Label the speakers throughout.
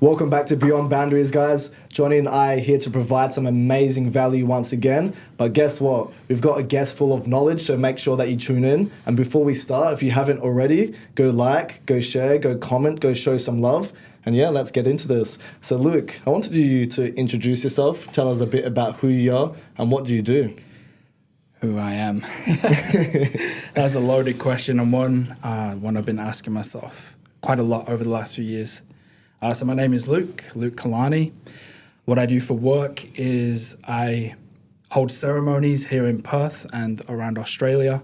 Speaker 1: Welcome back to Beyond Boundaries, guys. Johnny and I are here to provide some amazing value once again. But guess what? We've got a guest full of knowledge, so make sure that you tune in. And before we start, if you haven't already, go like, go share, go comment, go show some love. And yeah, let's get into this. So Luke, I wanted you to introduce yourself. Tell us a bit about who you are and what do you do?
Speaker 2: Who I am. That's a loaded question, and one I've been asking myself quite a lot over the last few years. So my name is Luke Kanali. What I do for work is I hold ceremonies here in Perth and around Australia,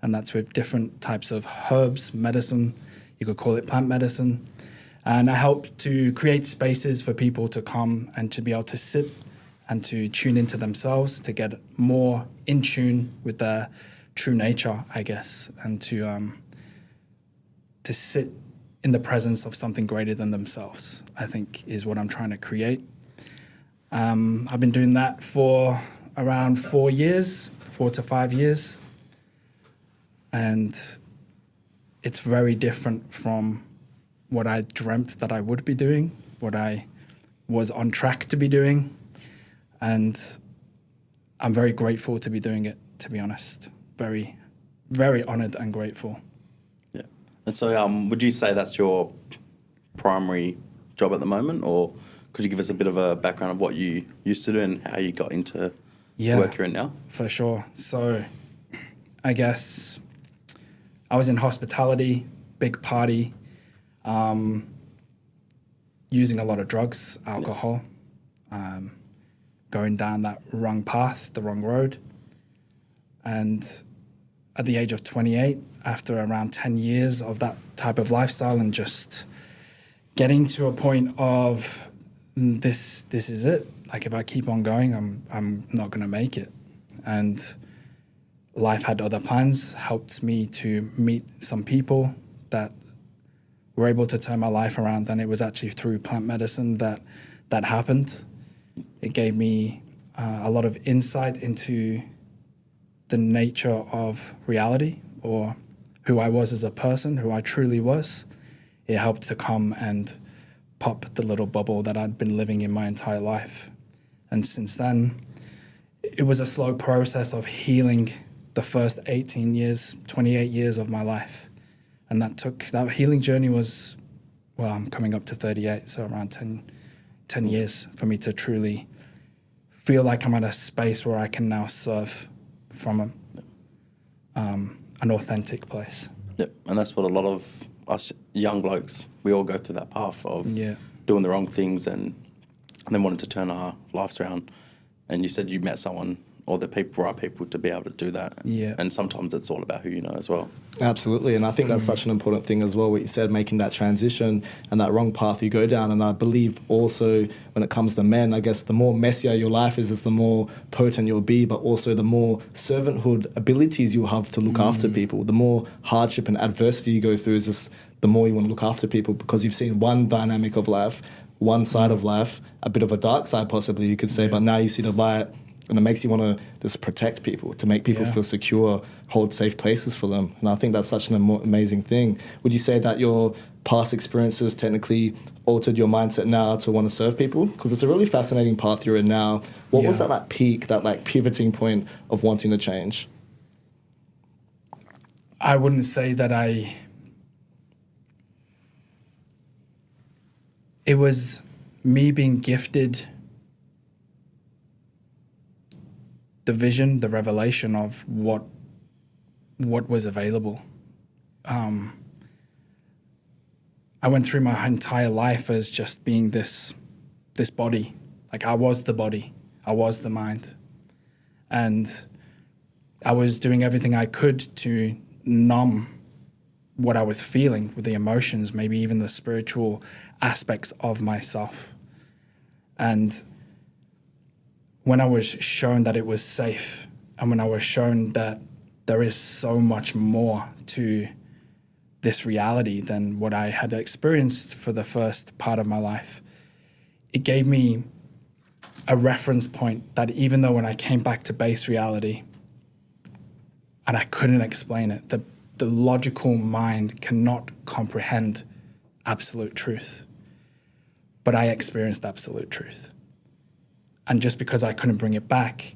Speaker 2: and that's with different types of herbs, medicine, you could call it plant medicine. And I help to create spaces for people to come and to be able to sit and to tune into themselves, to get more in tune with their true nature, I guess, and to sit in the presence of something greater than themselves, I think is what I'm trying to create. I've been doing that for around 4 to 5 years. And it's very different from what I dreamt that I would be doing, what I was on track to be doing. And I'm very grateful to be doing it, to be honest. Very, very honored and grateful.
Speaker 3: Yeah. And so would you say that's your primary job at the moment, or could you give us a bit of a background of what you used to do and how you got into the work you're in now?
Speaker 2: For sure. So I guess I was in hospitality, big party, using a lot of drugs, alcohol, going down that wrong path, the wrong road. And at the age of 28, after around 10 years of that type of lifestyle and just getting to a point of this is it. Like if I keep on going, I'm not going to make it. And life had other plans, helped me to meet some people that were able to turn my life around. And it was actually through plant medicine that happened. It gave me a lot of insight into the nature of reality, or who I was as a person, who I truly was. It helped to come and pop the little bubble that I'd been living in my entire life. And since then, it was a slow process of healing the first 18 years, 28 years of my life. And that healing journey was, well, I'm coming up to 38, so around 10 years for me to truly feel like I'm at a space where I can now serve from an authentic place.
Speaker 3: Yep, and that's what a lot of us young blokes, we all go through that path of doing the wrong things and then wanting to turn our lives around. And you said you met someone or the right people to be able to do that.
Speaker 2: Yeah.
Speaker 3: And sometimes it's all about who you know as well.
Speaker 1: Absolutely, and I think that's such an important thing as well, what you said, making that transition and that wrong path you go down. And I believe also when it comes to men, I guess the more messier your life is the more potent you'll be, but also the more servanthood abilities you'll have to look after people. The more hardship and adversity you go through is just the more you want to look after people, because you've seen one dynamic of life, one side of life, a bit of a dark side possibly you could say, but now you see the light. And it makes you want to just protect people, to make people feel secure, hold safe places for them. And I think that's such an amazing thing. Would you say that your past experiences technically altered your mindset now to want to serve people? Because it's a really fascinating path you're in now. What was that like peak, that like pivoting point of wanting to change?
Speaker 2: I wouldn't say that it was me being gifted the vision, the revelation of what was available. I went through my entire life as just being this body. Like I was the body, I was the mind. And I was doing everything I could to numb what I was feeling with the emotions, maybe even the spiritual aspects of myself. And when I was shown that it was safe, and when I was shown that there is so much more to this reality than what I had experienced for the first part of my life, it gave me a reference point that even though when I came back to base reality and I couldn't explain it, the logical mind cannot comprehend absolute truth. but I experienced absolute truth. And just because I couldn't bring it back,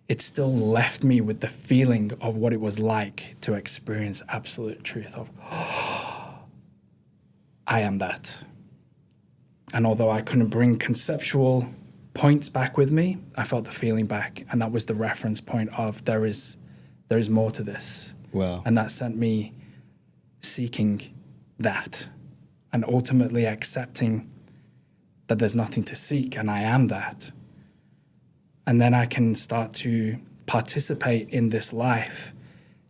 Speaker 2: it still left me with the feeling of what it was like to experience absolute truth of, I am that. And although I couldn't bring conceptual points back with me, I felt the feeling back. And that was the reference point of there is more to this.
Speaker 1: Wow.
Speaker 2: And that sent me seeking that and ultimately accepting that there's nothing to seek and I am that. And then I can start to participate in this life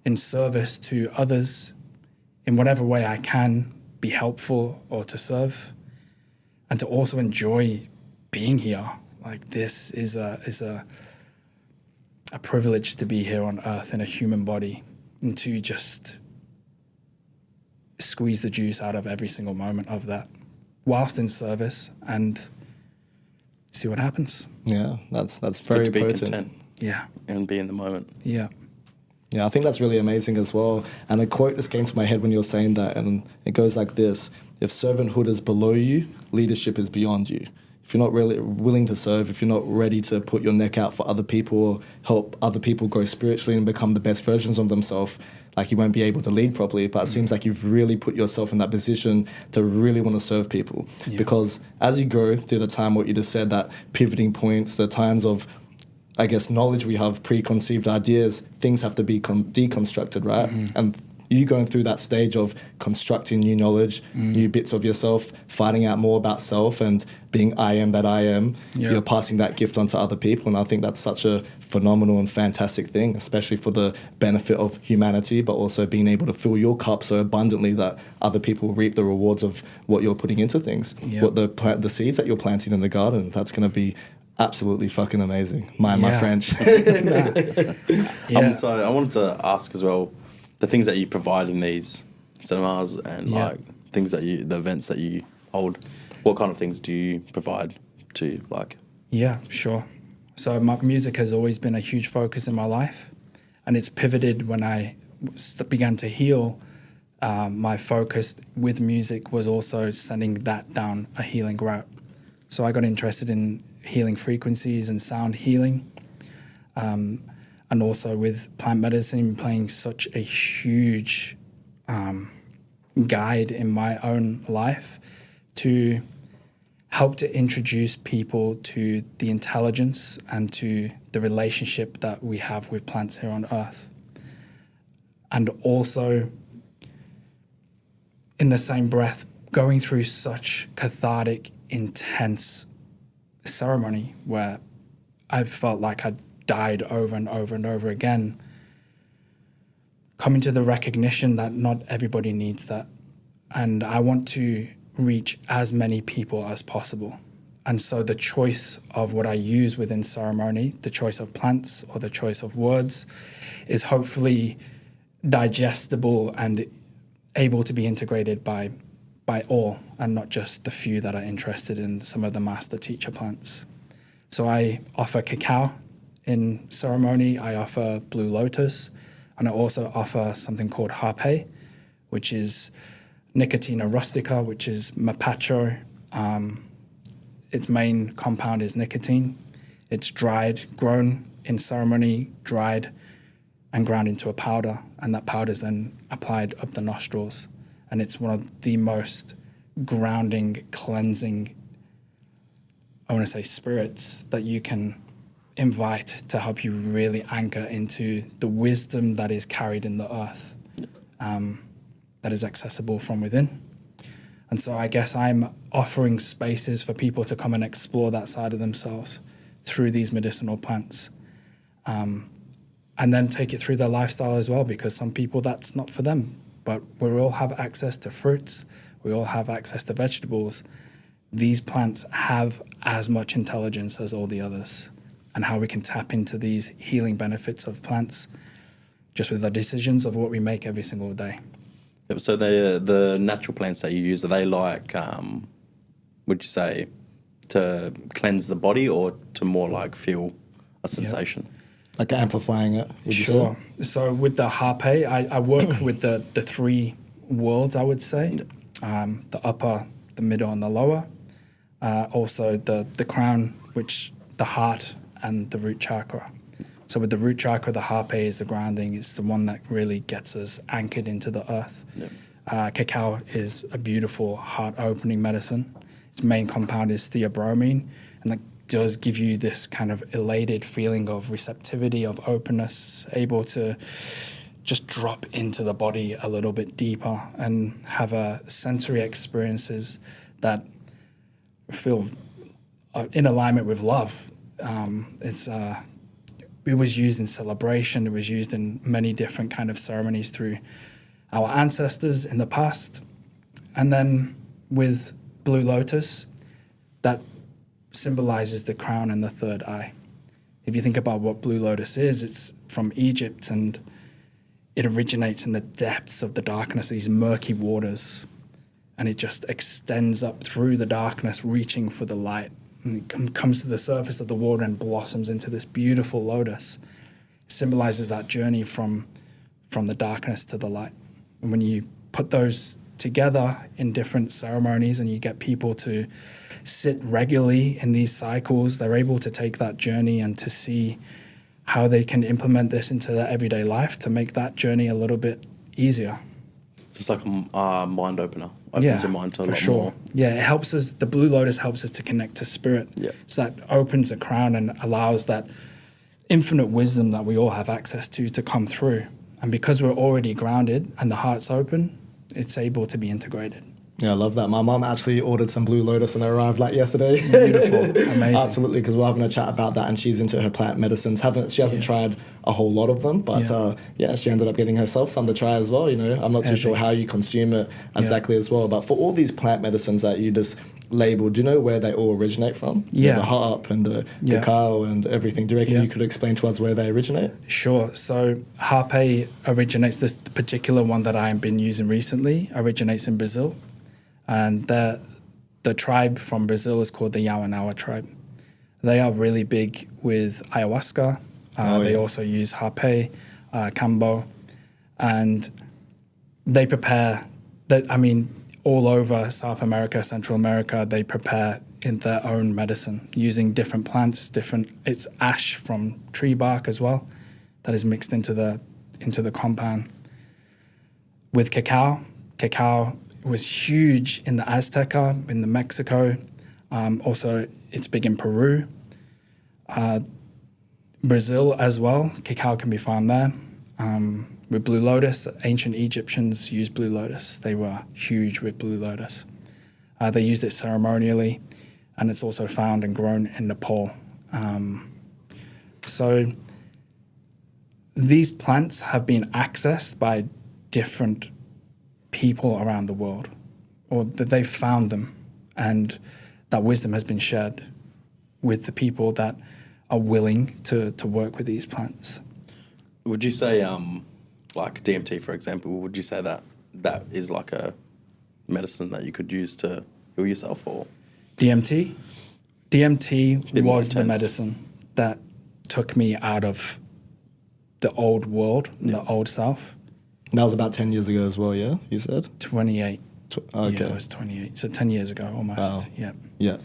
Speaker 2: in service to others in whatever way I can, be helpful or to serve, and to also enjoy being here. Like, this is a privilege to be here on earth in a human body and to just squeeze the juice out of every single moment of that whilst in service and see what happens.
Speaker 1: Yeah, that's
Speaker 3: It's
Speaker 1: very
Speaker 3: good to be
Speaker 1: potent.
Speaker 3: content.
Speaker 2: Yeah.
Speaker 3: And be in the moment.
Speaker 2: Yeah.
Speaker 1: Yeah, I think that's really amazing as well. And a quote just came to my head when you were saying that, and it goes like this: if servanthood is below you, leadership is beyond you. If you're not really willing to serve, if you're not ready to put your neck out for other people or help other people grow spiritually and become the best versions of themselves, like, you won't be able to lead properly. But it seems like you've really put yourself in that position to really want to serve people.
Speaker 2: Yeah.
Speaker 1: Because as you go through the time, what you just said, that pivoting points, the times of, I guess, knowledge we have, preconceived ideas, things have to be deconstructed, right?
Speaker 2: Mm-hmm.
Speaker 1: And you going through that stage of constructing new knowledge, new bits of yourself, finding out more about self and being I am that I am, you're passing that gift on to other people. And I think that's such a phenomenal and fantastic thing, especially for the benefit of humanity, but also being able to fill your cup so abundantly that other people reap the rewards of what you're putting into things. What the seeds that you're planting in the garden, that's going to be absolutely fucking amazing. Mind my French.
Speaker 3: So I wanted to ask as well, the things that you provide in these cinemas and like things that the events that you hold, what kind of things do you provide to, like?
Speaker 2: Yeah, sure. So my music has always been a huge focus in my life, and it's pivoted when I began to heal. My focus with music was also sending that down a healing route. So I got interested in healing frequencies and sound healing, and also with plant medicine playing such a huge guide in my own life to help to introduce people to the intelligence and to the relationship that we have with plants here on earth. And also, in the same breath, going through such cathartic, intense ceremony where I felt like I'd died over and over and over again, coming to the recognition that not everybody needs that. And I want to reach as many people as possible. And so the choice of what I use within ceremony, the choice of plants or the choice of words, is hopefully digestible and able to be integrated by all, and not just the few that are interested in some of the master teacher plants. So I offer cacao in ceremony, I offer blue lotus, and I also offer something called harpe, which is Nicotina rustica, which is mapacho. Its main compound is nicotine. It's dried, grown in ceremony, dried, and ground into a powder, and that powder is then applied up the nostrils. And it's one of the most grounding, cleansing, I want to say, spirits that you can invite to help you really anchor into the wisdom that is carried in the earth, that is accessible from within. And so I guess I'm offering spaces for people to come and explore that side of themselves through these medicinal plants, and then take it through their lifestyle as well, because some people that's not for them. But we all have access to fruits, we all have access to vegetables. These plants have as much intelligence as all the others, and how we can tap into these healing benefits of plants just with the decisions of what we make every single day.
Speaker 3: Yep, so the natural plants that you use, are they like, would you say, to cleanse the body or to more like feel a sensation?
Speaker 1: Like amplifying it, would you
Speaker 2: Sure.
Speaker 1: say?
Speaker 2: So with the harpe, I work with the three worlds, I would say. The upper, the middle, and the lower. Also the crown, which the heart and the root chakra. So with the root chakra, the harpe is the grounding. It's the one that really gets us anchored into the earth. Yep. Cacao is a beautiful heart-opening medicine. Its main compound is theobromine, and that does give you this kind of elated feeling of receptivity, of openness, able to just drop into the body a little bit deeper and have a sensory experiences that feel in alignment with love. It was used in celebration. It was used in many different kind of ceremonies through our ancestors in the past. And then with Blue Lotus, that symbolizes the crown and the third eye. If you think about what Blue Lotus is, it's from Egypt, and it originates in the depths of the darkness, these murky waters, and it just extends up through the darkness, reaching for the light. And it comes to the surface of the water and blossoms into this beautiful lotus. It symbolizes that journey from the darkness to the light. And when you put those together in different ceremonies and you get people to sit regularly in these cycles, they're able to take that journey and to see how they can implement this into their everyday life to make that journey a little bit easier.
Speaker 3: It's like a mind opener. Opens your mind to a lot more.
Speaker 2: Yeah, it helps us. The Blue Lotus helps us to connect to spirit.
Speaker 3: Yeah.
Speaker 2: So that opens the crown and allows that infinite wisdom that we all have access to come through. And because we're already grounded and the heart's open, it's able to be integrated.
Speaker 1: Yeah, I love that. My mum actually ordered some Blue Lotus and it arrived like yesterday.
Speaker 2: Beautiful, amazing.
Speaker 1: Absolutely, because we're having a chat about that and she's into her plant medicines. She hasn't tried a whole lot of them, but she ended up getting herself some to try as well. You know, I'm not too sure how you consume it exactly as well. But for all these plant medicines that you just labeled, do you know where they all originate from?
Speaker 2: Yeah.
Speaker 1: The harp and the cacao and everything. Do you reckon you could explain to us where they originate?
Speaker 2: Sure. So harpe originates, this particular one that I've been using recently, originates in Brazil. And the tribe from Brazil is called the Yawanawa tribe. They are really big with ayahuasca. They also use harpe, cambo, and they prepare that. I mean, all over South America, Central America, they prepare in their own medicine using different plants. It's ash from tree bark as well that is mixed into the compound. With cacao was huge in the Azteca, in the Mexico. Also, it's big in Peru. Brazil as well, cacao can be found there. With Blue Lotus, ancient Egyptians used Blue Lotus. They were huge with Blue Lotus. They used it ceremonially, and it's also found and grown in Nepal. So these plants have been accessed by different people around the world, or that they've found them, and that wisdom has been shared with the people that are willing to work with these plants.
Speaker 3: Would you say, like DMT, for example, would you say that is like a medicine that you could use to heal yourself, or? DMT
Speaker 2: was the medicine that took me out of the old world, the old self.
Speaker 1: And that was about 10 years ago as well, yeah? You said?
Speaker 2: 28.
Speaker 1: Okay.
Speaker 2: Yeah, I was 28. So 10 years ago almost.
Speaker 1: Wow.
Speaker 2: Yeah.
Speaker 1: Yeah.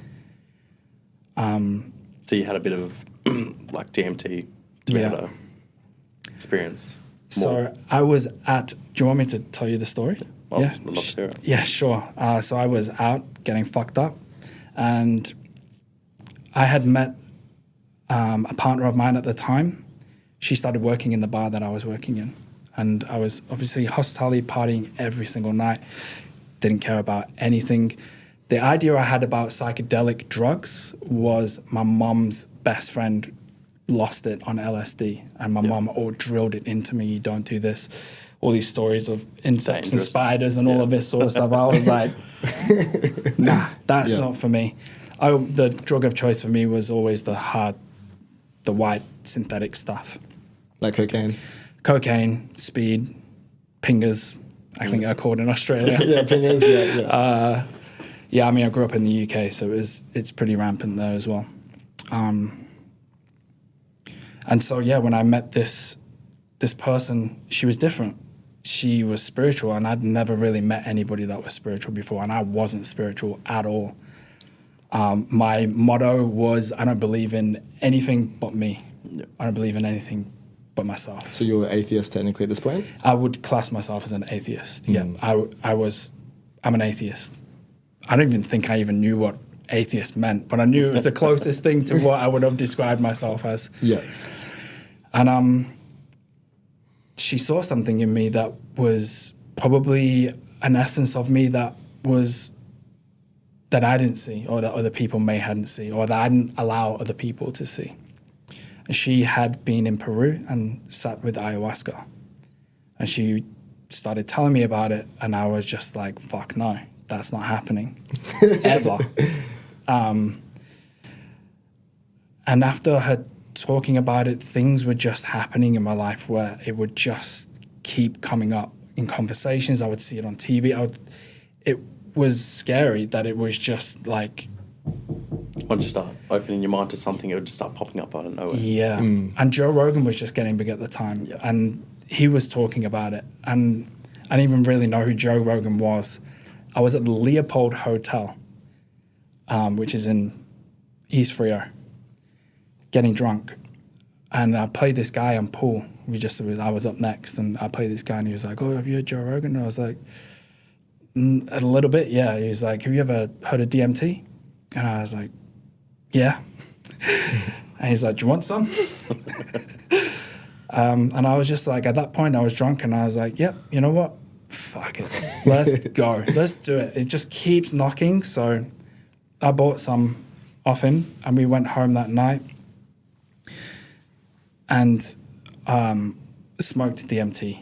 Speaker 3: So you had a bit of like DMT to be able to experience more.
Speaker 2: So I was do you want me to tell you the story?
Speaker 3: Well, I'd love to hear it.
Speaker 2: Yeah, sure. So I was out getting fucked up, and I had met a partner of mine at the time. She started working in the bar that I was working in. And I was obviously hospitality, partying every single night. Didn't care about anything. The idea I had about psychedelic drugs was my mom's best friend lost it on LSD. And my mom all drilled it into me, you don't do this. All these stories of insects and spiders and all of this sort of stuff. I was like, nah, that's not for me. The drug of choice for me was always the white synthetic stuff.
Speaker 1: Like cocaine?
Speaker 2: Cocaine, speed, pingers, I think they're called in Australia.
Speaker 1: Yeah, pingers, yeah.
Speaker 2: I mean, I grew up in the UK, so it's pretty rampant there as well. And so, when I met this person, she was different. She was spiritual, and I'd never really met anybody that was spiritual before, and I wasn't spiritual at all. My motto was, I don't believe in anything but me.
Speaker 3: Yep.
Speaker 2: I don't believe in anything but myself.
Speaker 1: So you're an atheist technically at this point?
Speaker 2: I would class myself as an atheist. Yeah, I'm an atheist. I don't even think I even knew what atheist meant, but I knew it was the closest thing to what I would have described myself as.
Speaker 1: Yeah.
Speaker 2: And she saw something in me that was probably an essence of me that I didn't see, or that other people may hadn't see, or that I didn't allow other people to see. And she had been in Peru and sat with ayahuasca. And she started telling me about it, and I was just like, fuck no, that's not happening, ever. And after her talking about it, things were just happening in my life where it would just keep coming up in conversations. I would see it on TV. It was scary that it was just like...
Speaker 3: Once you start opening your mind to something, it would just start popping up out of nowhere.
Speaker 2: Yeah. And Joe Rogan was just getting big at the time.
Speaker 3: Yep.
Speaker 2: And he was talking about it. And I didn't even really know who Joe Rogan was. I was at the Leopold Hotel, which is in East Frio, getting drunk. And I played this guy on pool. I was up next, and I played this guy, and he was like, "Oh, have you heard Joe Rogan?" And I was like, "A little bit, yeah." He was like, "Have you ever heard of DMT?" And I was like, "Yeah." And he's like, "Do you want some?" And I was just like, at that point, I was drunk, and I was like, "Yep, you know what? Fuck it. Let's go. Let's do it." It just keeps knocking. So I bought some off him, and we went home that night and smoked DMT.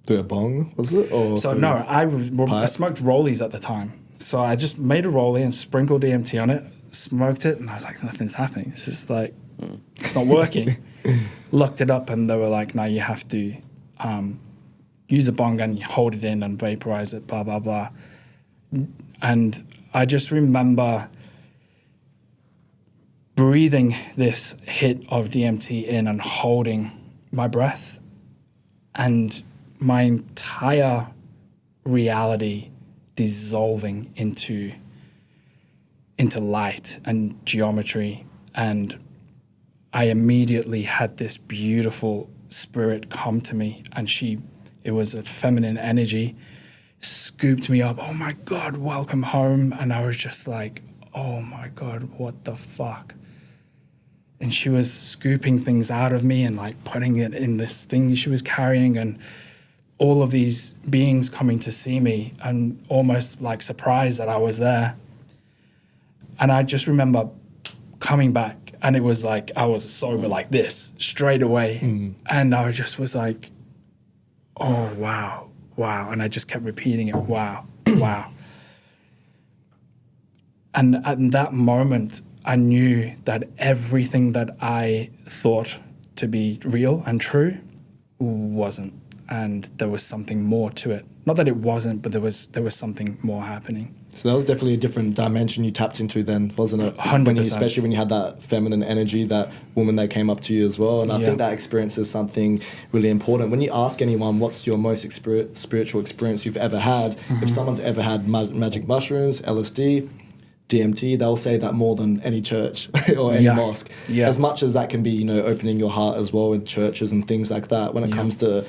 Speaker 1: Through a bong, was it? Or
Speaker 2: so no, I smoked rollies at the time. So I just made a rollie and sprinkled DMT on it, smoked it, and I was like, nothing's happening. It's just like, it's not working. Looked it up, and they were like, no, you have to use a bong and you hold it in and vaporize it, blah, blah, blah. And I just remember breathing this hit of DMT in and holding my breath, and my entire reality dissolving into light and geometry. And I immediately had this beautiful spirit come to me, and it was a feminine energy, scooped me up. "Oh my God, welcome home." And I was just like, oh my God, what the fuck? And she was scooping things out of me and like putting it in this thing she was carrying, and all of these beings coming to see me and almost like surprised that I was there. And I just remember coming back, and it was like I was sober like this straight away. And I just was like, oh, wow, wow. And I just kept repeating it, wow, wow. And at that moment, I knew that everything that I thought to be real and true wasn't. And there was something more to it. Not that it wasn't, but there was something more happening.
Speaker 1: So that was definitely a different dimension you tapped into then, wasn't it?
Speaker 2: 100%.
Speaker 1: Especially when you had that feminine energy, that woman that came up to you as well. And I think that experience is something really important. When you ask anyone, what's your most spiritual experience you've ever had, if someone's ever had magic mushrooms, LSD, DMT, they'll say that more than any church or any mosque. Yeah. As much as that can be, opening your heart as well in churches and things like that. When it comes to,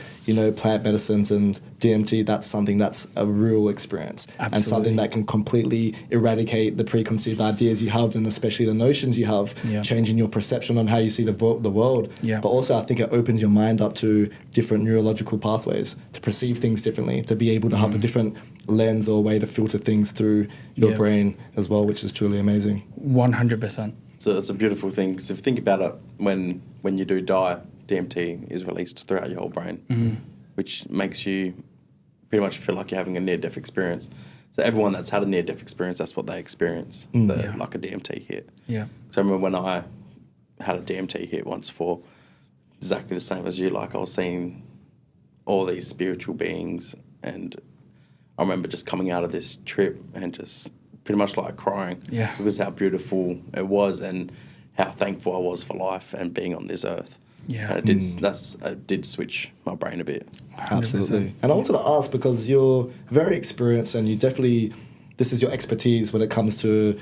Speaker 1: plant medicines and DMT, that's something that's a real experience.
Speaker 2: Absolutely.
Speaker 1: And something that can completely eradicate the preconceived ideas you have, and especially the notions you have, changing your perception on how you see the world.
Speaker 2: Yeah.
Speaker 1: But also I think it opens your mind up to different neurological pathways, to perceive things differently, to be able to have a different lens or way to filter things through your brain as well, which is truly amazing.
Speaker 2: 100%.
Speaker 3: So it's a beautiful thing, because if you think about it, when you do die, DMT is released throughout your whole brain, which makes you pretty much feel like you're having a near-death experience. So everyone that's had a near-death experience, that's what they experience, like a DMT hit. Yeah. So I remember when I had a DMT hit once for exactly the same as you, like I was seeing all these spiritual beings, and I remember just coming out of this trip and just pretty much like crying because how beautiful it was and how thankful I was for life and being on this earth. Yeah, and it did switch my brain a bit.
Speaker 2: 100%.
Speaker 1: Absolutely. And I wanted to ask, because you're very experienced and you definitely, this is your expertise when it comes to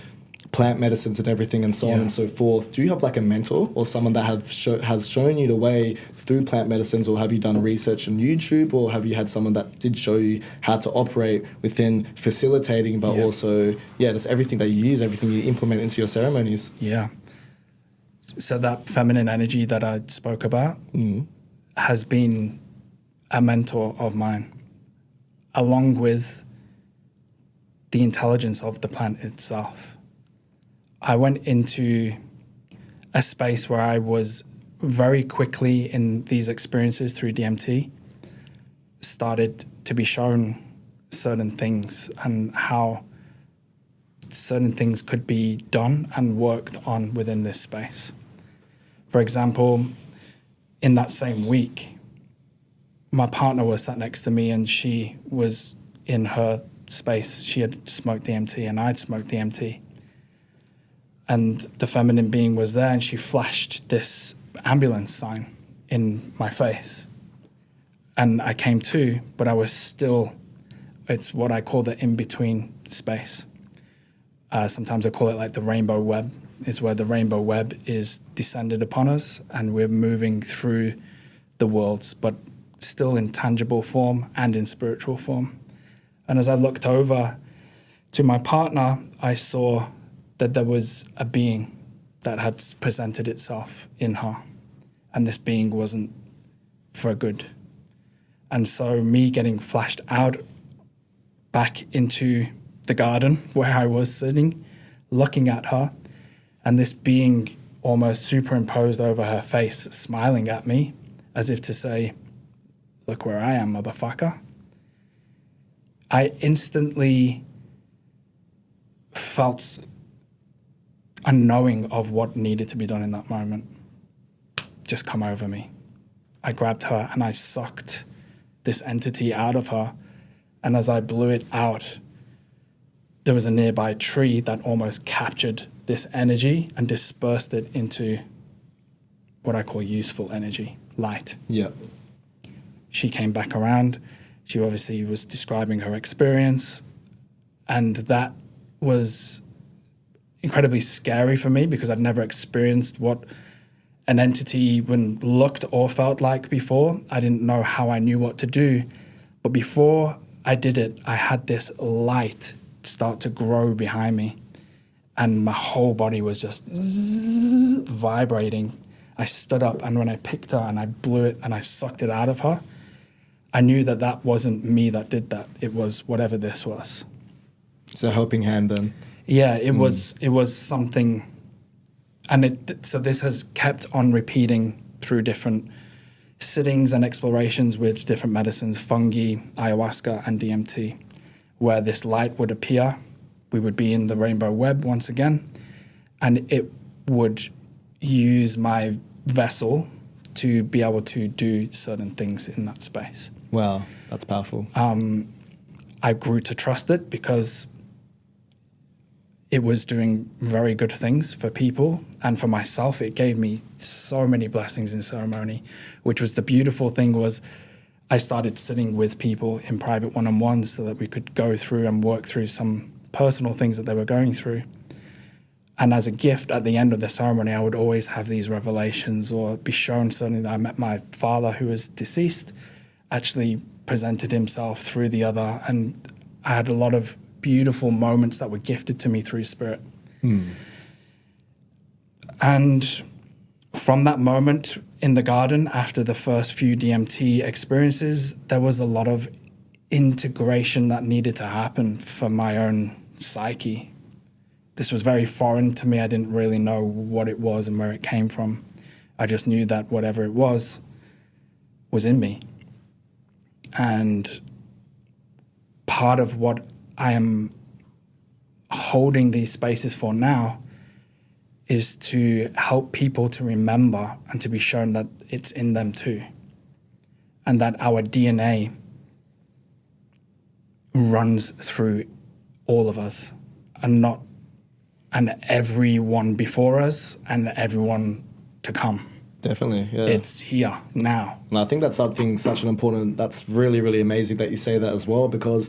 Speaker 1: plant medicines and everything and so on and so forth. Do you have like a mentor or someone that has shown you the way through plant medicines, or have you done research on YouTube, or have you had someone that did show you how to operate within facilitating, but also, just everything that you use, everything you implement into your ceremonies?
Speaker 2: Yeah. So that feminine energy that I spoke about has been a mentor of mine, along with the intelligence of the plant itself. I went into a space where I was very quickly in these experiences through DMT, started to be shown certain things and how certain things could be done and worked on within this space. For example, in that same week, my partner was sat next to me and she was in her space. She had smoked DMT and I'd smoked DMT. And the feminine being was there and she flashed this ambulance sign in my face. And I came to, but I was still, it's what I call the in-between space. Sometimes I call it like the rainbow web, is where the rainbow web is descended upon us and we're moving through the worlds, but still in tangible form and in spiritual form. And as I looked over to my partner, I saw that there was a being that had presented itself in her, and this being wasn't for good. And so me getting flashed out back into the garden where I was sitting, looking at her, and this being almost superimposed over her face, smiling at me as if to say, "Look where I am, motherfucker." I instantly felt a knowing of what needed to be done in that moment just come over me. I grabbed her and I sucked this entity out of her. And as I blew it out, there was a nearby tree that almost captured this energy and dispersed it into what I call useful energy, light.
Speaker 1: Yeah.
Speaker 2: She came back around. She obviously was describing her experience. And that was incredibly scary for me because I'd never experienced what an entity even looked or felt like before. I didn't know how I knew what to do. But before I did it, I had this light start to grow behind me. And my whole body was just vibrating. I stood up, and when I picked her and I blew it and I sucked it out of her, I knew that that wasn't me that did that. It was whatever this was.
Speaker 1: It's a helping hand then.
Speaker 2: Yeah, it was something, and so this has kept on repeating through different sittings and explorations with different medicines, fungi, ayahuasca, and DMT, where this light would appear. We would be in the rainbow web once again, and it would use my vessel to be able to do certain things in that space.
Speaker 1: Wow, that's powerful.
Speaker 2: I grew to trust it because it was doing very good things for people, and for myself, it gave me so many blessings in ceremony, which was the beautiful thing was I started sitting with people in private one-on-ones so that we could go through and work through some personal things that they were going through. And as a gift at the end of the ceremony, I would always have these revelations or be shown something that I met my father, who was deceased, actually presented himself through the other, and I had a lot of beautiful moments that were gifted to me through spirit. And from that moment in the garden, after the first few DMT experiences, there was a lot of integration that needed to happen for my own psyche. This was very foreign to me. I didn't really know what it was and where it came from. I just knew that whatever it was in me. And part of what I am holding these spaces for now is to help people to remember and to be shown that it's in them too. And that our DNA runs through all of us, and everyone before us and everyone to come.
Speaker 1: Definitely, yeah.
Speaker 2: It's here now.
Speaker 1: And I think that's something that's really, really amazing that you say that as well, because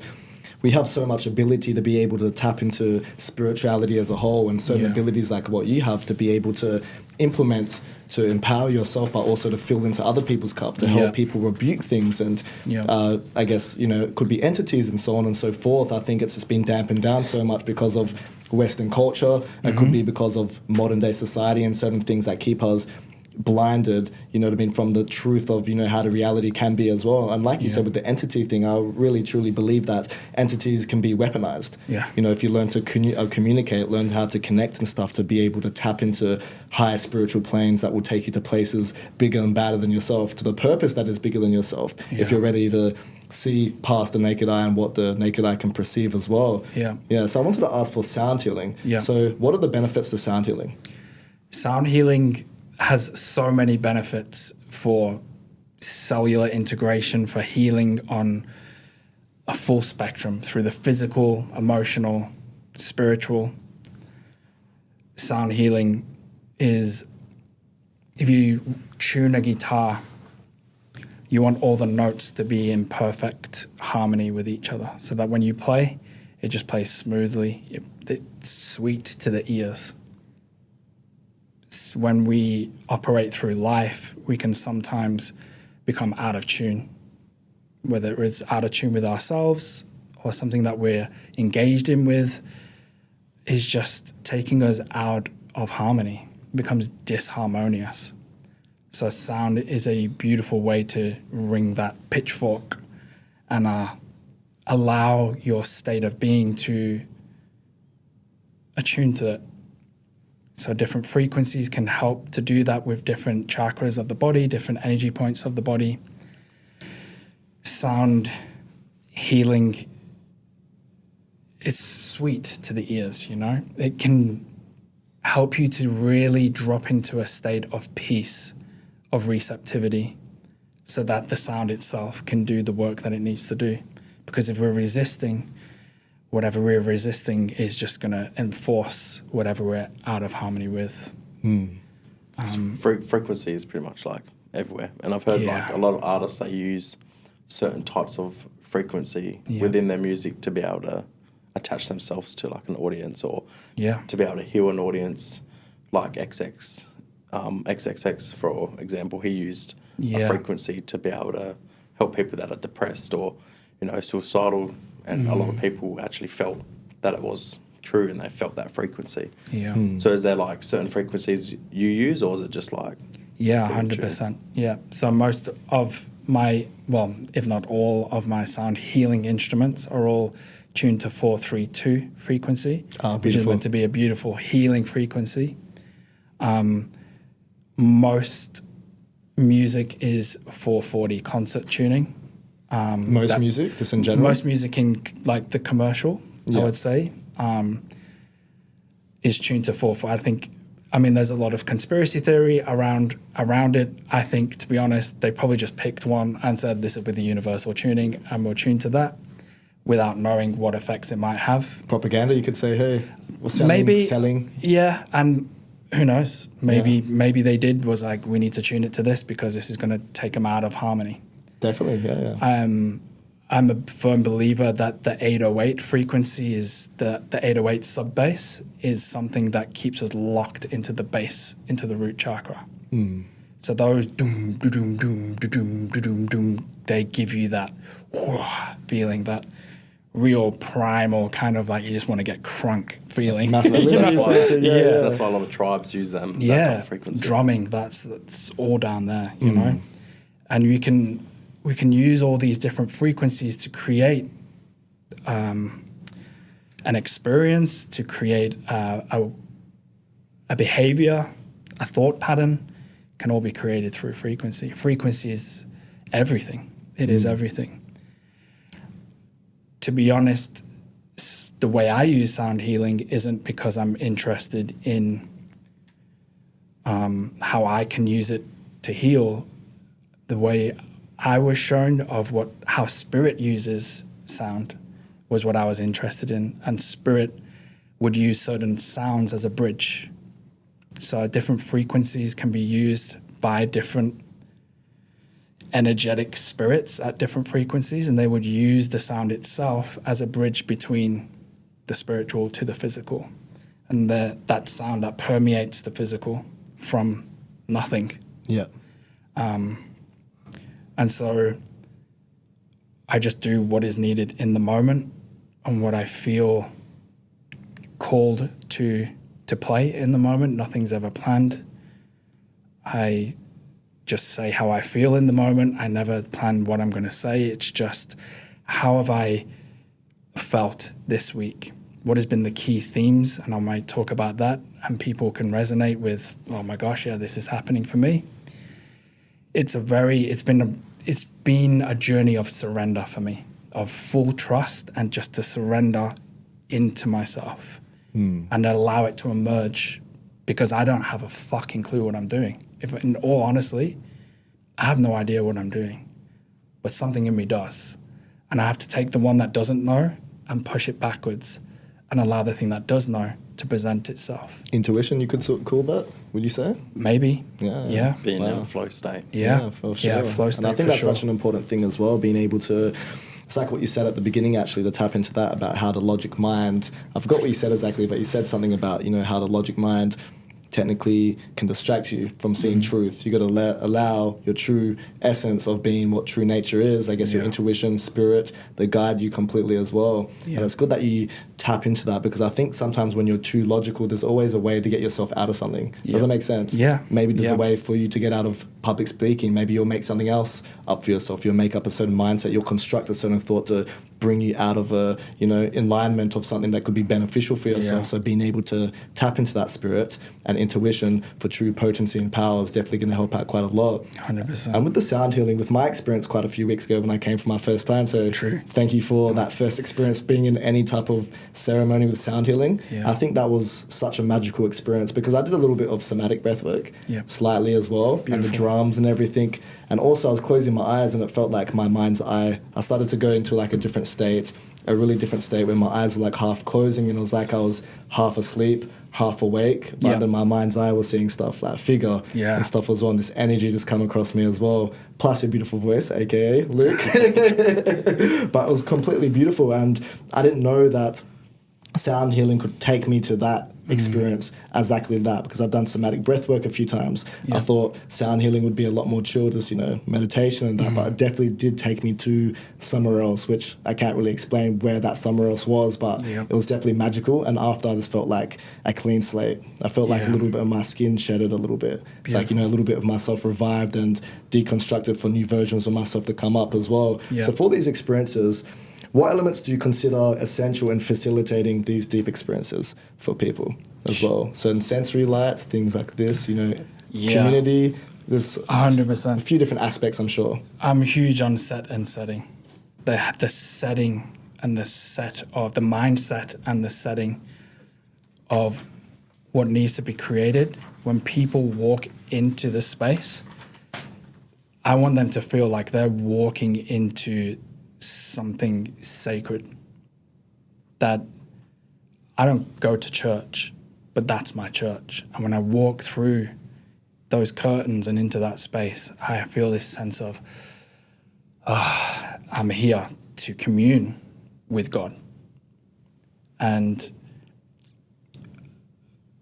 Speaker 1: we have so much ability to be able to tap into spirituality as a whole, and certain abilities like what you have to be able to implement to empower yourself, but also to fill into other people's cup, to help people rebuke things. And I guess, you know, it could be entities and so on and so forth. I think it's just been dampened down so much because of Western culture. It could be because of modern day society and certain things that keep us blinded, you know what I mean, from the truth of, you know, how the reality can be as well. And like you said with the entity thing, I really truly believe that entities can be weaponized. You know, if you learn to communicate, learn how to connect and stuff, to be able to tap into higher spiritual planes that will take you to places bigger and badder than yourself, to the purpose that is bigger than yourself, if you're ready to see past the naked eye and what the naked eye can perceive as well. So I wanted to ask for sound healing. So what are the benefits to sound healing?
Speaker 2: Sound healing has so many benefits for cellular integration, for healing on a full spectrum through the physical, emotional, spiritual. Sound healing is, if you tune a guitar, you want all the notes to be in perfect harmony with each other, so that when you play, it just plays smoothly. It's sweet to the ears. When we operate through life, we can sometimes become out of tune, whether it's out of tune with ourselves or something that we're engaged in with is just taking us out of harmony, it becomes disharmonious. So sound is a beautiful way to ring that pitchfork and allow your state of being to attune to it. So different frequencies can help to do that with different chakras of the body, different energy points of the body. Sound healing, it's sweet to the ears, you know? It can help you to really drop into a state of peace, of receptivity, so that the sound itself can do the work that it needs to do. Because if we're resisting, whatever we're resisting is just going to enforce whatever we're out of harmony with.
Speaker 3: Frequency is pretty much like everywhere. And I've heard like a lot of artists, they use certain types of frequency within their music to be able to attach themselves to like an audience, or to be able to heal an audience. Like XXX, for example, he used a frequency to be able to help people that are depressed or, you know, suicidal. And a lot of people actually felt that it was true, and they felt that frequency. So is there like certain frequencies you use, or is it just like...
Speaker 2: 100%. So most of my, well, if not all of my sound healing instruments are all tuned to 432 frequency, which is meant to be a beautiful healing frequency. Most music is 440 concert tuning.
Speaker 1: Most music, just in general?
Speaker 2: Most music in like the commercial, I would say, is tuned to 440. I mean, there's a lot of conspiracy theory around it. I think, to be honest, they probably just picked one and said, this is with the universal tuning, and we'll tune to that without knowing what effects it might have.
Speaker 1: Propaganda, you could say, hey, we're selling.
Speaker 2: Yeah, and who knows? Maybe they did, was like, we need to tune it to this because this is going to take them out of harmony.
Speaker 1: Definitely,
Speaker 2: I'm a firm believer that the 808 frequency is the 808 sub-bass is something that keeps us locked into the base, into the root chakra. So those doom, doom, doom, doom, doom, doom, they give you that feeling, that real primal kind of like you just want to get crunk feeling.
Speaker 3: That's why a lot of tribes use them. That type of frequency. Drumming,
Speaker 2: that's all down there, you know. And we can use all these different frequencies to create an experience, to create a behavior, a thought pattern, can all be created through frequency. Frequency is everything. It is everything. To be honest, the way I use sound healing isn't because I'm interested in how I can use it to heal. The way I was shown of how spirit uses sound was what I was interested in, and spirit would use certain sounds as a bridge. So different frequencies can be used by different energetic spirits at different frequencies, and they would use the sound itself as a bridge between the spiritual to the physical. And that sound that permeates the physical from nothing.
Speaker 1: Yeah.
Speaker 2: And so I just do what is needed in the moment and what I feel called to play in the moment. Nothing's ever planned. I just say how I feel in the moment. I never plan what I'm going to say. It's just, how have I felt this week? What has been the key themes? And I might talk about that, and people can resonate with, oh my gosh, yeah, this is happening for me. It's been a journey of surrender for me, of full trust, and just to surrender into myself and allow it to emerge, because I don't have a fucking clue what I'm doing. If, in all honesty, I have no idea what I'm doing, but something in me does. And I have to take the one that doesn't know and push it backwards and allow the thing that does know to present itself.
Speaker 1: Intuition, you could sort of call that, would you say?
Speaker 2: Maybe.
Speaker 1: Yeah.
Speaker 3: Being in a flow state.
Speaker 2: Yeah,
Speaker 1: for sure.
Speaker 2: Yeah, flow state.
Speaker 1: And I think that's such an important thing as well, being able to, it's like what you said at the beginning, actually, to tap into that about how the logic mind, I forgot what you said exactly, but you said something about, how the logic mind technically can distract you from seeing truth. You got to allow your true essence of being what true nature is. I guess your intuition, spirit, they guide you completely as well.
Speaker 2: Yeah.
Speaker 1: And it's good that you tap into that, because I think sometimes when you're too logical, there's always a way to get yourself out of something. Does that make sense?
Speaker 2: Yeah.
Speaker 1: Maybe there's a way for you to get out of public speaking. Maybe you'll make something else up for yourself. You'll make up a certain mindset. You'll construct a certain thought to bring you out of a, alignment of something that could be beneficial for yourself.
Speaker 2: Yeah.
Speaker 1: So being able to tap into that spirit and intuition for true potency and power is definitely going to help out quite a lot.
Speaker 2: 100%.
Speaker 1: And with the sound healing, with my experience quite a few weeks ago when I came for my first time, so
Speaker 2: True.
Speaker 1: Thank you for that first experience being in any type of ceremony with sound healing.
Speaker 2: Yeah.
Speaker 1: I think that was such a magical experience, because I did a little bit of somatic breath work, slightly as well, and the drums and everything. And also I was closing my eyes, and it felt like my mind's eye, I started to go into like a different state, a really different state where my eyes were like half closing, and it was like I was half asleep, half awake, but then my mind's eye was seeing stuff like figure and stuff as well, and this energy just come across me as well, plus your beautiful voice, aka Luke. But it was completely beautiful, and I didn't know that sound healing could take me to that experience exactly that, because I've done somatic breath work a few times. I thought sound healing would be a lot more chill, just meditation and that, but it definitely did take me to somewhere else, which I can't really explain where that somewhere else was, but it was definitely magical. And after, I just felt like a clean slate. I felt like a little bit of my skin shedded a little bit. It's like a little bit of myself revived and deconstructed for new versions of myself to come up as well. So for these experiences, what elements do you consider essential in facilitating these deep experiences for people as well? Certain sensory lights, things like this, community. There's
Speaker 2: 100%.
Speaker 1: a few different aspects, I'm sure.
Speaker 2: I'm huge on set and setting. The setting and the set of the mindset and the setting of what needs to be created. When people walk into the space, I want them to feel like they're walking into something sacred. That I don't go to church, but that's my church. And when I walk through those curtains and into that space, I feel this sense of, I'm here to commune with God. And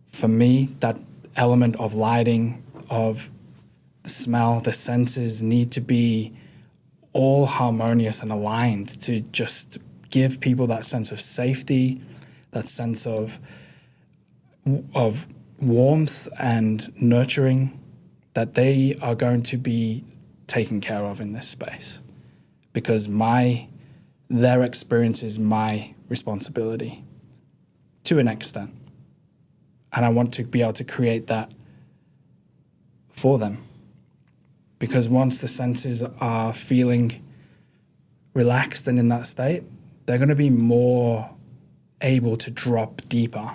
Speaker 2: for me, that element of lighting, of the smell, the senses need to be all harmonious and aligned to just give people that sense of safety, that sense of warmth and nurturing, that they are going to be taken care of in this space, because their experience is my responsibility to an extent, and I want to be able to create that for them. Because once the senses are feeling relaxed and in that state, they're going to be more able to drop deeper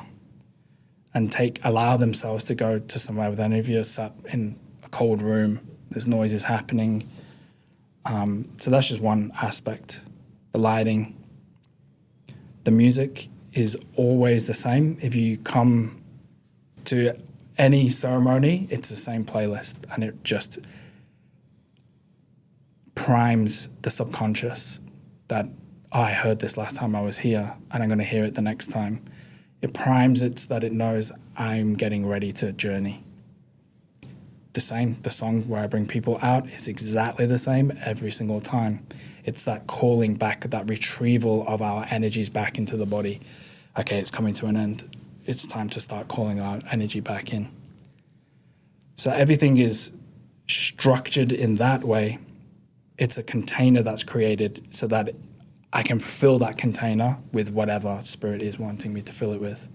Speaker 2: and allow themselves to go to somewhere with any of you sat in a cold room, there's noises happening. So that's just one aspect. The lighting. The music is always the same. If you come to any ceremony, it's the same playlist, and it just primes the subconscious that, oh, I heard this last time I was here and I'm going to hear it the next time. It primes it so that it knows I'm getting ready to journey. The same, the song where I bring people out is exactly the same every single time. It's that calling back, that retrieval of our energies back into the body. Okay, it's coming to an end. It's time to start calling our energy back in. So everything is structured in that way. It's a container that's created so that I can fill that container with whatever spirit is wanting me to fill it with.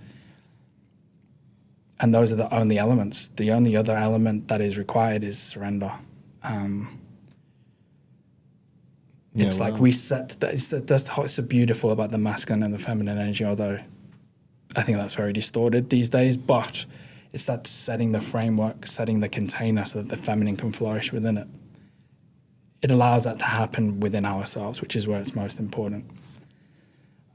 Speaker 2: And those are the only elements. The only other element that is required is surrender. It's like we set, that's what's so beautiful about the masculine and the feminine energy, although I think that's very distorted these days, but it's that setting the framework, setting the container so that the feminine can flourish within it. It allows that to happen within ourselves, which is where it's most important.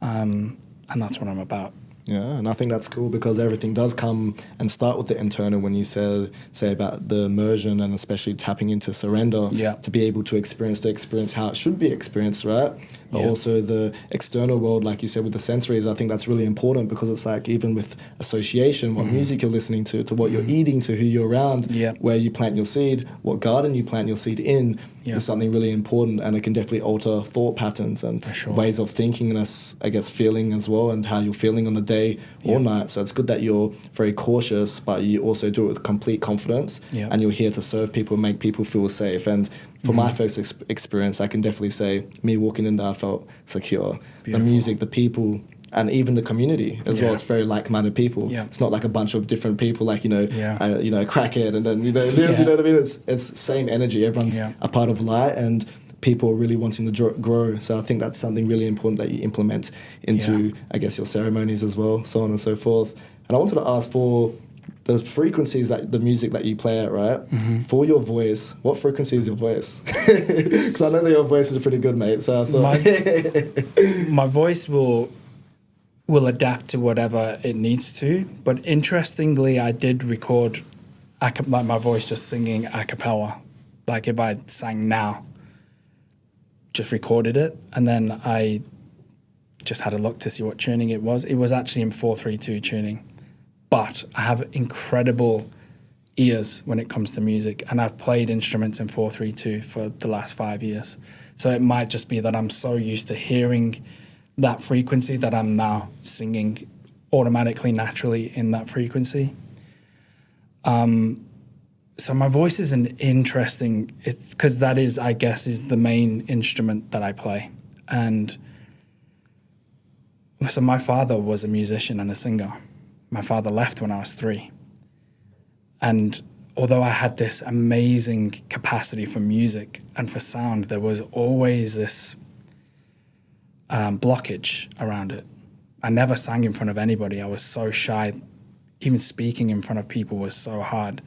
Speaker 2: And that's what I'm about.
Speaker 1: Yeah, and I think that's cool because everything does come and start with the internal when you say about the immersion and especially tapping into surrender to be able to experience how it should be experienced, right? But also the external world, like you said, with the sensories, I think that's really important because it's like even with association, what music you're listening to what you're eating, to who you're around, where you plant your seed, what garden you plant your seed in is something really important, and it can definitely alter thought patterns and ways of thinking and I guess feeling as well, and how you're feeling on the day or night. So it's good that you're very cautious, but you also do it with complete confidence, and you're here to serve people, make people feel safe. And for my first experience, I can definitely say me walking in there, I felt secure. Beautiful. The music, the people, and even the community as well. It's very like-minded people. It's not like a bunch of different people, like crackhead, and then you know what I mean. It's same energy. Everyone's a part of light, and people are really wanting to grow. So I think that's something really important that you implement into, I guess, your ceremonies as well, so on and so forth. And I wanted to ask for the frequencies that the music that you play at, right? For your voice, what frequency is your voice? Because I know that your voice is pretty good, mate. So I thought
Speaker 2: my voice will adapt to whatever it needs to. But interestingly, I did record like my voice just singing a cappella. Like if I sang now, just recorded it, and then I just had a look to see what tuning it was. It was actually in 4/3/2 tuning. But I have incredible ears when it comes to music, and I've played instruments in 4/3/2 for the last 5 years. So it might just be that I'm so used to hearing that frequency that I'm now singing automatically, naturally in that frequency. So my voice is an interesting, because that is, I guess, is the main instrument that I play. And so my father was a musician and a singer. My father left when I was 3. And although I had this amazing capacity for music and for sound, there was always this blockage around it. I never sang in front of anybody. I was so shy. Even speaking in front of people was so hard.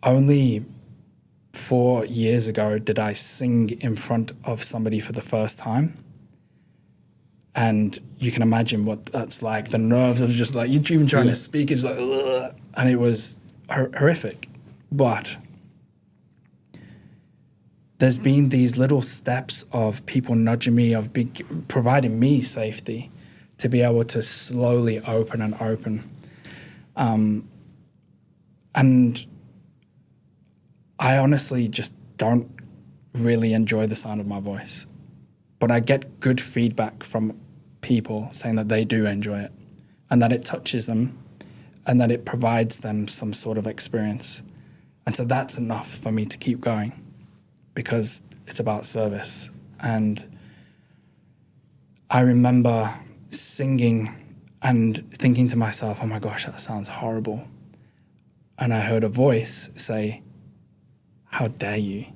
Speaker 2: Only 4 years ago did I sing in front of somebody for the first time. And you can imagine what that's like. The nerves of just like, you're even trying to speak, it's like, ugh, and it was horrific. But there's been these little steps of people nudging me, of providing me safety to be able to slowly open and open. And I honestly just don't really enjoy the sound of my voice. But I get good feedback from people saying that they do enjoy it and that it touches them and that it provides them some sort of experience. And so that's enough for me to keep going because it's about service. And I remember singing and thinking to myself, oh my gosh, that sounds horrible. And I heard a voice say, how dare you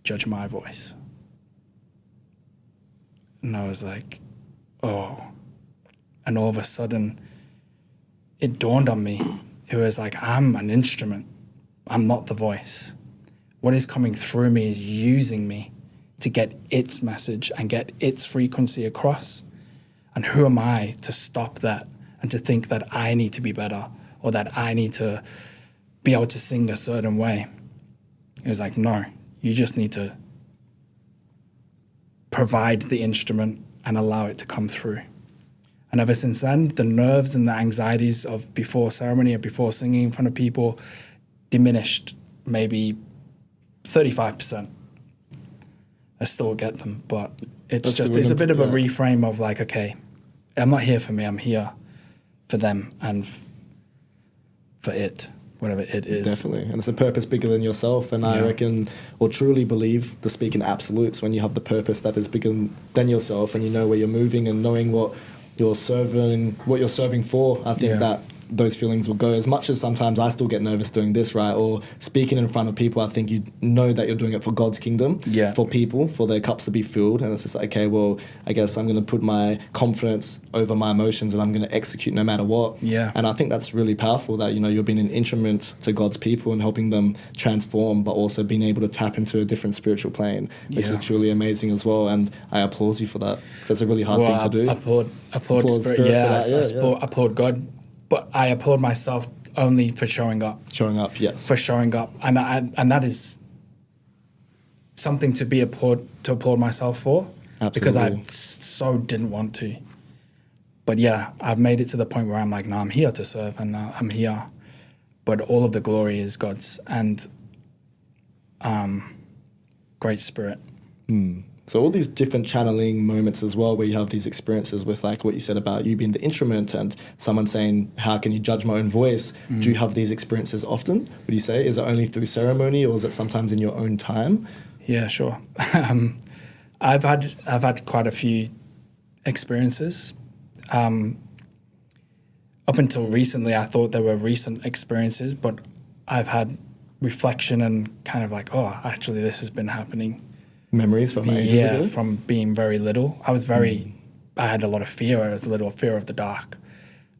Speaker 2: judge my voice? And I was like, oh. And all of a sudden, it dawned on me. It was like, I'm an instrument. I'm not the voice. What is coming through me is using me to get its message and get its frequency across. And who am I to stop that and to think that I need to be better or that I need to be able to sing a certain way? It was like, no, you just need to provide the instrument and allow it to come through. And ever since then, the nerves and the anxieties of before ceremony or before singing in front of people diminished maybe 35%. I still get them, but it's a bit of a reframe of like, okay, I'm not here for me, I'm here for them and for it, whatever it is.
Speaker 1: Definitely. And it's a purpose bigger than yourself. And I reckon, or truly believe, to speak in absolutes, when you have the purpose that is bigger than yourself and you know where you're moving and knowing what you're serving for, I think that those feelings will go. As much as sometimes I still get nervous doing this, right, or speaking in front of people, I think you know that you're doing it for God's kingdom, for people, for their cups to be filled, and it's just like, okay, well, I guess I'm going to put my confidence over my emotions and I'm going to execute no matter what. And I think that's really powerful, that, you know, you're being an instrument to God's people and helping them transform, but also being able to tap into a different spiritual plane, which is truly amazing as well, and I applaud you for that, because it's a really hard thing to do.
Speaker 2: Applaud spirit, I applaud God. But I applaud myself only for showing up.
Speaker 1: Showing up, yes.
Speaker 2: For showing up, and that is something to applaud myself for.
Speaker 1: Absolutely.
Speaker 2: Because I so didn't want to. But yeah, I've made it to the point where I'm like, no, I'm here to serve, and I'm here. But all of the glory is God's, and great spirit.
Speaker 1: So all these different channeling moments as well, where you have these experiences with, like what you said about you being the instrument and someone saying, how can you judge my own voice? Do you have these experiences often, would you say? Is it only through ceremony, or is it sometimes in your own time?
Speaker 2: Yeah, sure. I've had quite a few experiences. Up until recently, I thought they were recent experiences, but I've had reflection and kind of like, oh, actually this has been happening.
Speaker 1: Memories from ages ago?
Speaker 2: From being very little. I had a lot of fear. I was a little fear of the dark,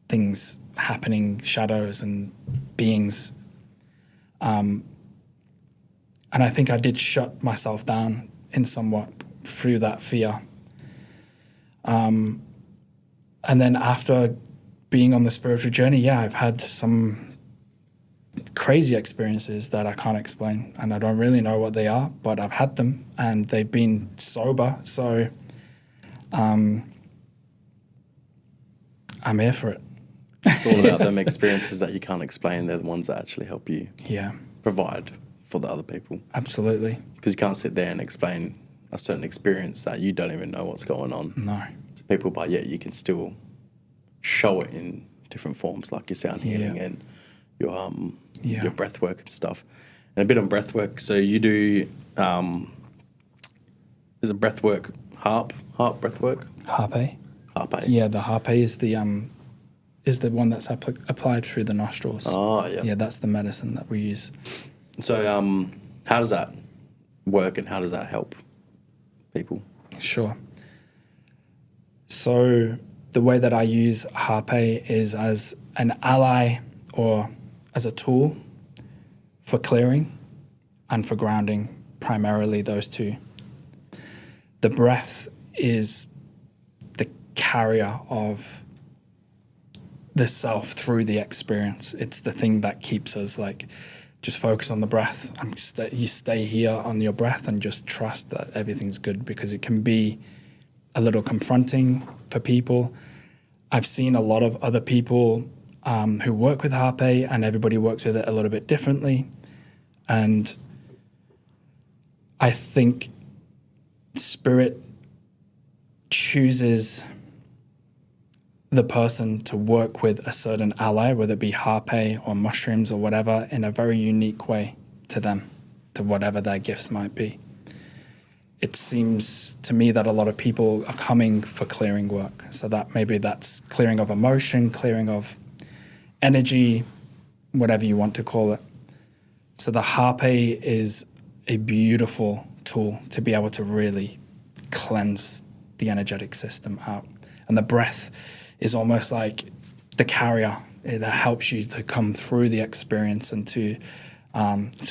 Speaker 2: things happening, shadows and beings. And I think I did shut myself down in somewhat through that fear. And then after being on the spiritual journey, I've had some crazy experiences that I can't explain, and I don't really know what they are, but I've had them and they've been sober, so I'm here for it.
Speaker 3: It's all about them experiences that you can't explain. They're the ones that actually help you provide for the other people.
Speaker 2: Absolutely.
Speaker 3: Because you can't sit there and explain a certain experience that you don't even know what's going on to people, but yet you can still show it in different forms, like your sound healing and your breath work and stuff. And a bit on breath work. So you do, is it breath work, harp breath work?
Speaker 2: Harpe.
Speaker 3: Yeah,
Speaker 2: the harpe is the one that's applied through the nostrils.
Speaker 3: Oh, yeah.
Speaker 2: Yeah, that's the medicine that we use.
Speaker 3: So how does that work and how does that help people?
Speaker 2: Sure. So the way that I use harpe is as an ally or as a tool for clearing and for grounding, primarily those two. The breath is the carrier of the self through the experience. It's the thing that keeps us like, just focus on the breath. You stay here on your breath and just trust that everything's good, because it can be a little confronting for people. I've seen a lot of other people who work with harpe, and everybody works with it a little bit differently. And I think spirit chooses the person to work with a certain ally, whether it be harpe or mushrooms or whatever, in a very unique way to them, to whatever their gifts might be. It seems to me that a lot of people are coming for clearing work. So that maybe that's clearing of emotion, clearing of energy, whatever you want to call it. So the harpe is a beautiful tool to be able to really cleanse the energetic system out. And the breath is almost like the carrier. It helps you to come through the experience and to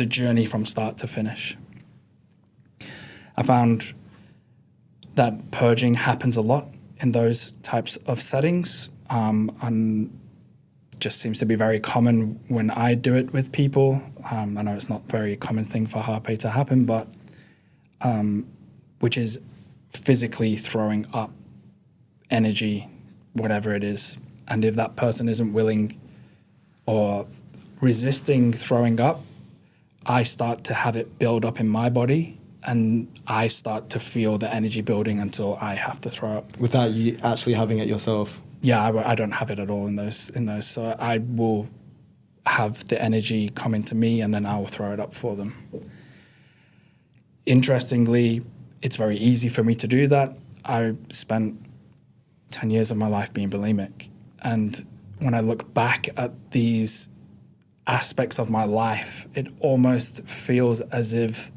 Speaker 2: journey from start to finish. I found that purging happens a lot in those types of settings, and just seems to be very common when I do it with people. I know it's not a very common thing for harpe to happen, but which is physically throwing up energy, whatever it is. And if that person isn't willing or resisting throwing up, I start to have it build up in my body, and I start to feel the energy building until I have to throw up.
Speaker 1: Without you actually having it yourself?
Speaker 2: Yeah, I don't have it at all in those. So I will have the energy come into me, and then I will throw it up for them. Interestingly, it's very easy for me to do that. I spent 10 years of my life being bulimic. And when I look back at these aspects of my life, it almost feels as if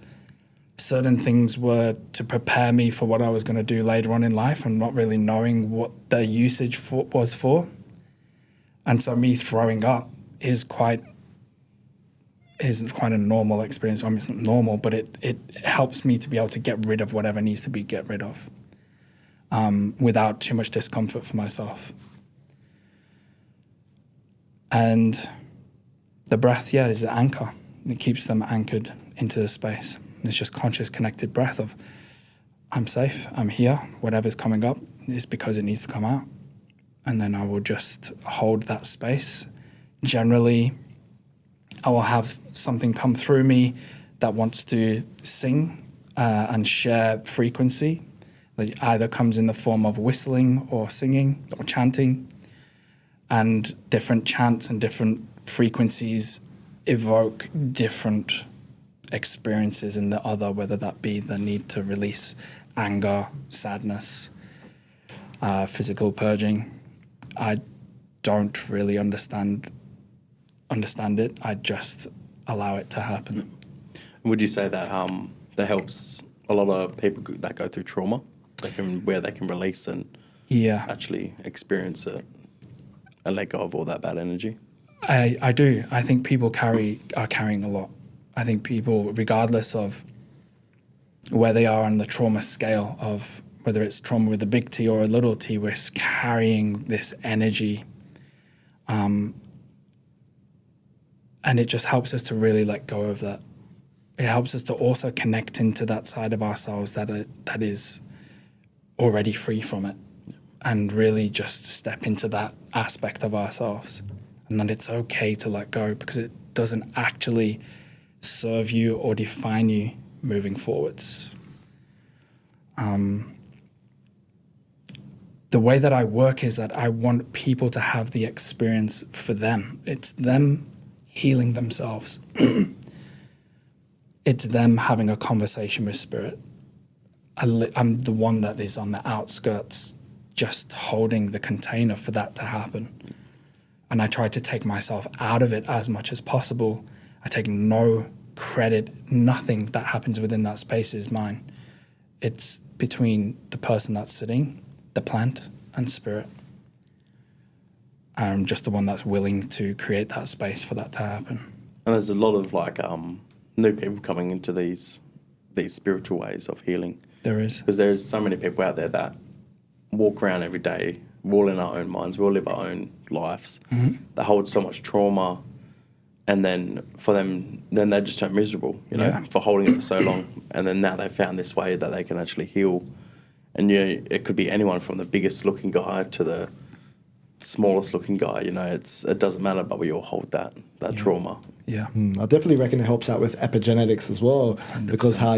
Speaker 2: certain things were to prepare me for what I was going to do later on in life, and not really knowing what the usage was for. And so me throwing up is quite a normal experience. I mean, it's not normal, but it helps me to be able to get rid of whatever needs to be get rid of without too much discomfort for myself. And the breath, is the anchor. It keeps them anchored into the space. It's just conscious, connected breath of, I'm safe, I'm here, whatever's coming up is because it needs to come out. And then I will just hold that space. Generally, I will have something come through me that wants to sing and share frequency. That either comes in the form of whistling or singing or chanting. And different chants and different frequencies evoke different experiences in the other, whether that be the need to release anger, sadness, physical purging. I don't really understand it. I just allow it to happen.
Speaker 3: Would you say that that helps a lot of people that go through trauma, where they can release and actually experience it and let go of all that bad energy?
Speaker 2: I do. I think people are carrying a lot. I think people, regardless of where they are on the trauma scale of whether it's trauma with a big T or a little t, we're carrying this energy. And it just helps us to really let go of that. It helps us to also connect into that side of ourselves that is already free from it, and really just step into that aspect of ourselves. And that it's okay to let go, because it doesn't actually serve you or define you moving forwards. The way that I work is that I want people to have the experience for them. It's them healing themselves. It's them having a conversation with spirit. I'm the one that is on the outskirts, just holding the container for that to happen. And I try to take myself out of it as much as possible. I take no credit. Nothing that happens within that space is mine. It's between the person that's sitting, the plant, and spirit. I'm just the one that's willing to create that space for that to happen.
Speaker 3: And there's a lot of new people coming into these spiritual ways of healing.
Speaker 2: There is.
Speaker 3: Because there's so many people out there that walk around every day. We're all in our own minds. We all live our own lives. Mm-hmm. They hold so much trauma, and then for them, then they just turn miserable, for holding it for so long. And then now they've found this way that they can actually heal. And it could be anyone from the biggest looking guy to the smallest looking guy. It doesn't matter, but we all hold that trauma.
Speaker 2: Yeah.
Speaker 1: I definitely reckon it helps out with epigenetics as well,
Speaker 2: 100%.
Speaker 1: because how,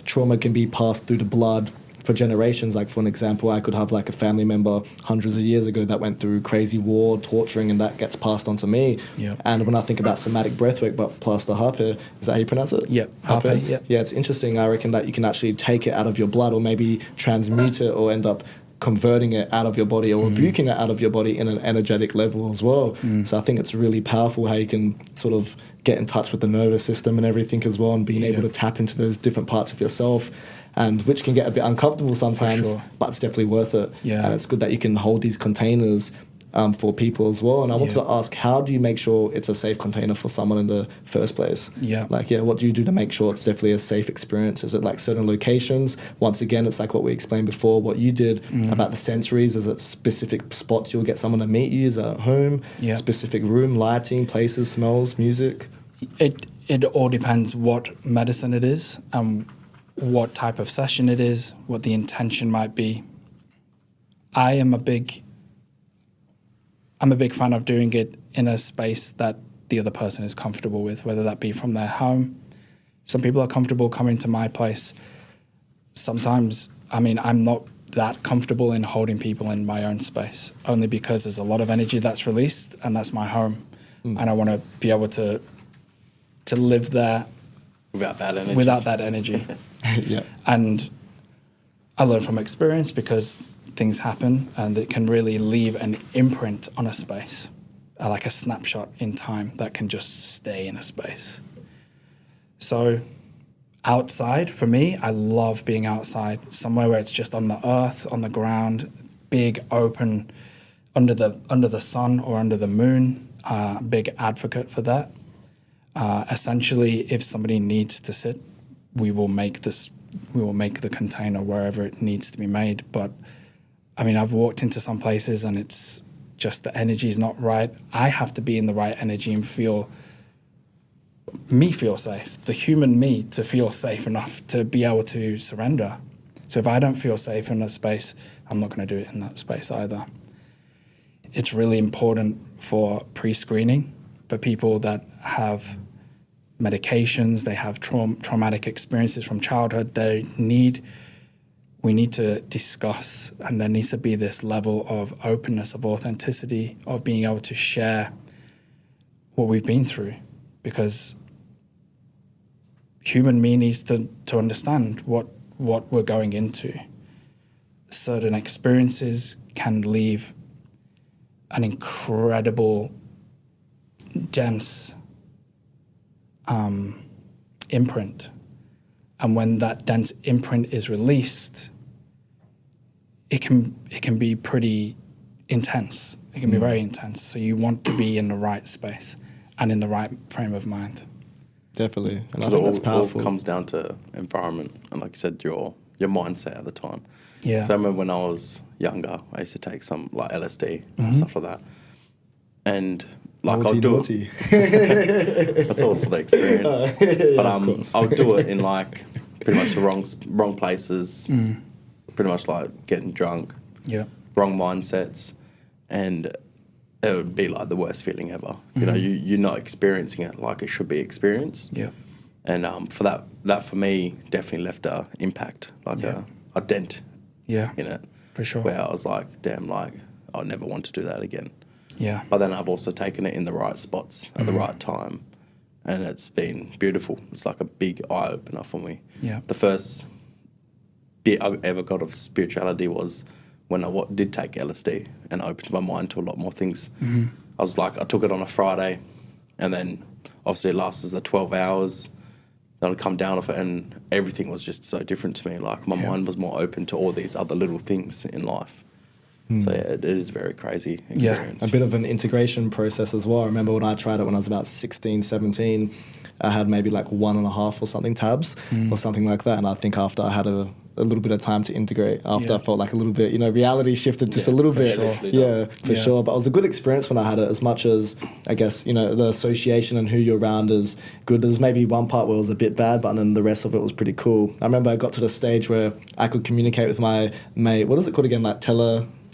Speaker 1: trauma can be passed through the blood for generations. Like, for an example, I could have a family member hundreds of years ago that went through crazy war, torturing, and that gets passed on to me.
Speaker 2: Yep.
Speaker 1: And when I think about somatic breathwork, but Plaster Harpe, is that how you pronounce it?
Speaker 2: Yep. Harpe, yep.
Speaker 1: Yeah, it's interesting. I reckon that you can actually take it out of your blood, or maybe transmute it, or end up converting it out of your body, or rebuking it out of your body in an energetic level as well. So I think it's really powerful how you can sort of get in touch with the nervous system and everything as well, and being able to tap into those different parts of yourself, and which can get a bit uncomfortable sometimes, but it's definitely worth it.
Speaker 2: Yeah.
Speaker 1: And it's good that you can hold these containers for people as well. And I wanted to ask, how do you make sure it's a safe container for someone in the first place?
Speaker 2: Yeah.
Speaker 1: What do you do to make sure it's definitely a safe experience? Is it certain locations? Once again, it's like what we explained before, what you did about the sensories. Is it specific spots you'll get someone to meet you? Is it at home? Specific room, lighting, places, smells, music?
Speaker 2: It all depends what medicine it is and what type of session it is, what the intention might be. I'm a big fan of doing it in a space that the other person is comfortable with, whether that be from their home. Some people are comfortable coming to my place. Sometimes, I'm not that comfortable in holding people in my own space, only because there's a lot of energy that's released, and that's my home. And I want to be able to live there without that energy.
Speaker 1: Yeah.
Speaker 2: And I learn from experience, because things happen and it can really leave an imprint on a space, like a snapshot in time that can just stay in a space. So outside, for me, I love being outside, somewhere where it's just on the earth, on the ground, big open, under the sun or under the moon. Big advocate for that. Essentially, if somebody needs to sit, we will make the container wherever it needs to be made. But I've walked into some places and it's just the energy is not right. I have to be in the right energy and feel safe, the human me, to feel safe enough to be able to surrender. So if I don't feel safe in a space, I'm not going to do it in that space either. It's really important for pre-screening for people that have medications, they have traumatic experiences from childhood. We need to discuss, and there needs to be this level of openness, of authenticity, of being able to share what we've been through, because human me needs to understand what we're going into. Certain experiences can leave an incredible, dense imprint. And when that dense imprint is released, it can be pretty intense. It can be very intense. So you want to be in the right space and in the right frame of mind.
Speaker 1: Definitely. And I think that's powerful.
Speaker 3: It all comes down to environment and, like you said, your mindset at the time.
Speaker 2: Yeah.
Speaker 3: So I remember when I was younger, I used to take some like LSD and stuff like that. And like I'll do it. That's all for the experience. But I'll do it in like pretty much the wrong places. Pretty much like getting drunk.
Speaker 2: Yeah.
Speaker 3: Wrong mindsets, and it would be like the worst feeling ever. You know, you're not experiencing it like it should be experienced.
Speaker 2: Yeah.
Speaker 3: And for that for me definitely left a impact, like a dent.
Speaker 2: Yeah.
Speaker 3: In it.
Speaker 2: For sure.
Speaker 3: Where I was like, damn, like I never want to do that again.
Speaker 2: Yeah.
Speaker 3: But then I've also taken it in the right spots at the right time, and it's been beautiful. It's like a big eye opener for me.
Speaker 2: Yeah.
Speaker 3: The first bit I ever got of spirituality was when I did take LSD and opened my mind to a lot more things. I was like, I took it on a Friday, and then obviously it lasted the 12 hours. Then I'd come down off it, and everything was just so different to me. Like my mind was more open to all these other little things in life. So yeah, it is a very crazy experience.
Speaker 1: A bit of an integration process as well. I remember when I tried it when I was about 16, 17, I had maybe like 1.5 or something tabs or something like that. And I think after I had a little bit of time to integrate, after I felt like a little bit, reality shifted just a little bit.
Speaker 3: Sure.
Speaker 1: For sure. But it was a good experience when I had it, as much as, I guess, the association and who you're around is good. There's maybe one part where it was a bit bad, but then the rest of it was pretty cool. I remember I got to the stage where I could communicate with my mate. What is it called again? Like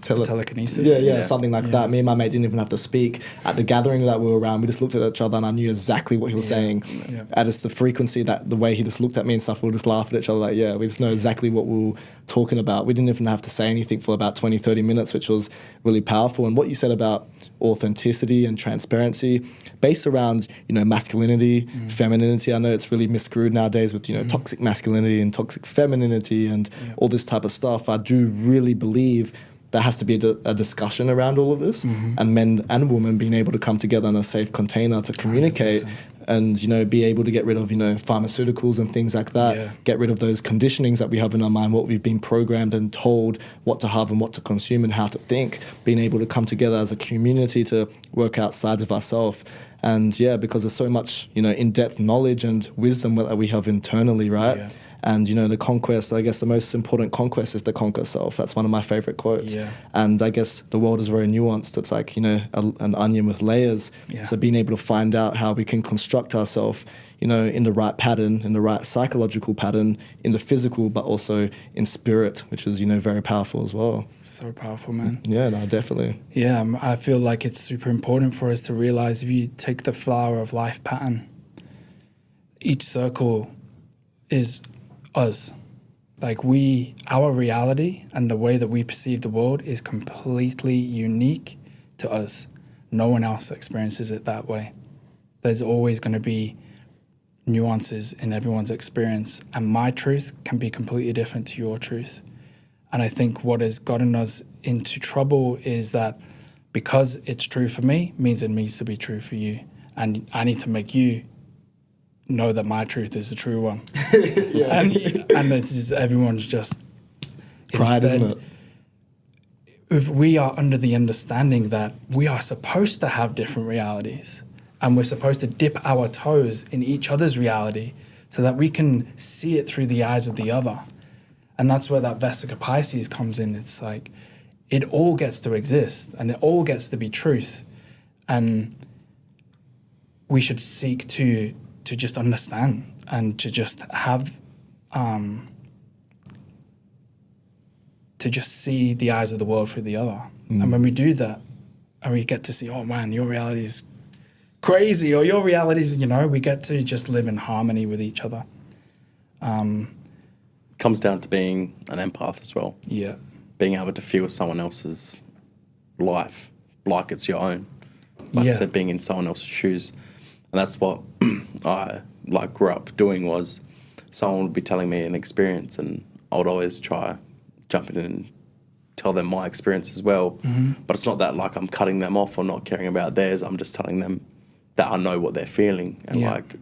Speaker 2: telekinesis.
Speaker 1: Yeah, something like that. Me and my mate didn't even have to speak. At the gathering that we were around, we just looked at each other and I knew exactly what he was saying.
Speaker 2: Yeah.
Speaker 1: And it's the frequency, that the way he just looked at me and stuff, we'll just laugh at each other like, we just know exactly what we were talking about. We didn't even have to say anything for about 20, 30 minutes, which was really powerful. And what you said about authenticity and transparency, based around, masculinity, femininity. I know it's really miscrewed nowadays with, toxic masculinity and toxic femininity and all this type of stuff. I do really believe there has to be a discussion around all of this, and men and women being able to come together in a safe container to communicate 100%. And, be able to get rid of, pharmaceuticals and things like that, get rid of those conditionings that we have in our mind, what we've been programmed and told what to have and what to consume and how to think, being able to come together as a community to work out sides of ourselves. And because there's so much, in-depth knowledge and wisdom that we have internally, right? Yeah. And, you know, the conquest, I guess the most important conquest is to conquer self. That's one of my favorite quotes.
Speaker 2: Yeah.
Speaker 1: And I guess the world is very nuanced. It's like, you know, an onion with layers.
Speaker 2: Yeah.
Speaker 1: So being able to find out how we can construct ourselves, you know, in the right pattern, in the right psychological pattern, in the physical, but also in spirit, which is, you know, very powerful as well.
Speaker 2: So powerful, man.
Speaker 1: Yeah, no, definitely.
Speaker 2: Yeah, I feel like it's super important for us to realize if you take the flower of life pattern, each circle is us. Like our reality and the way that we perceive the world is completely unique to us. No one else experiences it that way. There's always going to be nuances in everyone's experience, and my truth can be completely different to your truth. And I think what has gotten us into trouble is that because it's true for me means it needs to be true for you, and I need to make you know that my truth is the true one.
Speaker 1: Yeah.
Speaker 2: And it's just, everyone's just
Speaker 1: Pride,
Speaker 2: instead,
Speaker 1: isn't it?
Speaker 2: if we are under the understanding that we are supposed to have different realities, and we're supposed to dip our toes in each other's reality so that we can see it through the eyes of the other. And that's where that Vesica Pisces comes in. It's like, it all gets to exist and it all gets to be truth. And we should seek to just understand and to just have, to just see the eyes of the world through the other. And when we do that, and we get to see, oh man, your reality is crazy, or your realities, you know, we get to just live in harmony with each other.
Speaker 3: Comes down to being an empath as well.
Speaker 2: Yeah.
Speaker 3: Being able to feel someone else's life like it's your own. Like I said, being in someone else's shoes. And that's what I grew up doing, was someone would be telling me an experience and I would always try jumping in and tell them my experience as well. But it's not that like I'm cutting them off or not caring about theirs. I'm just telling them that I know what they're feeling, and like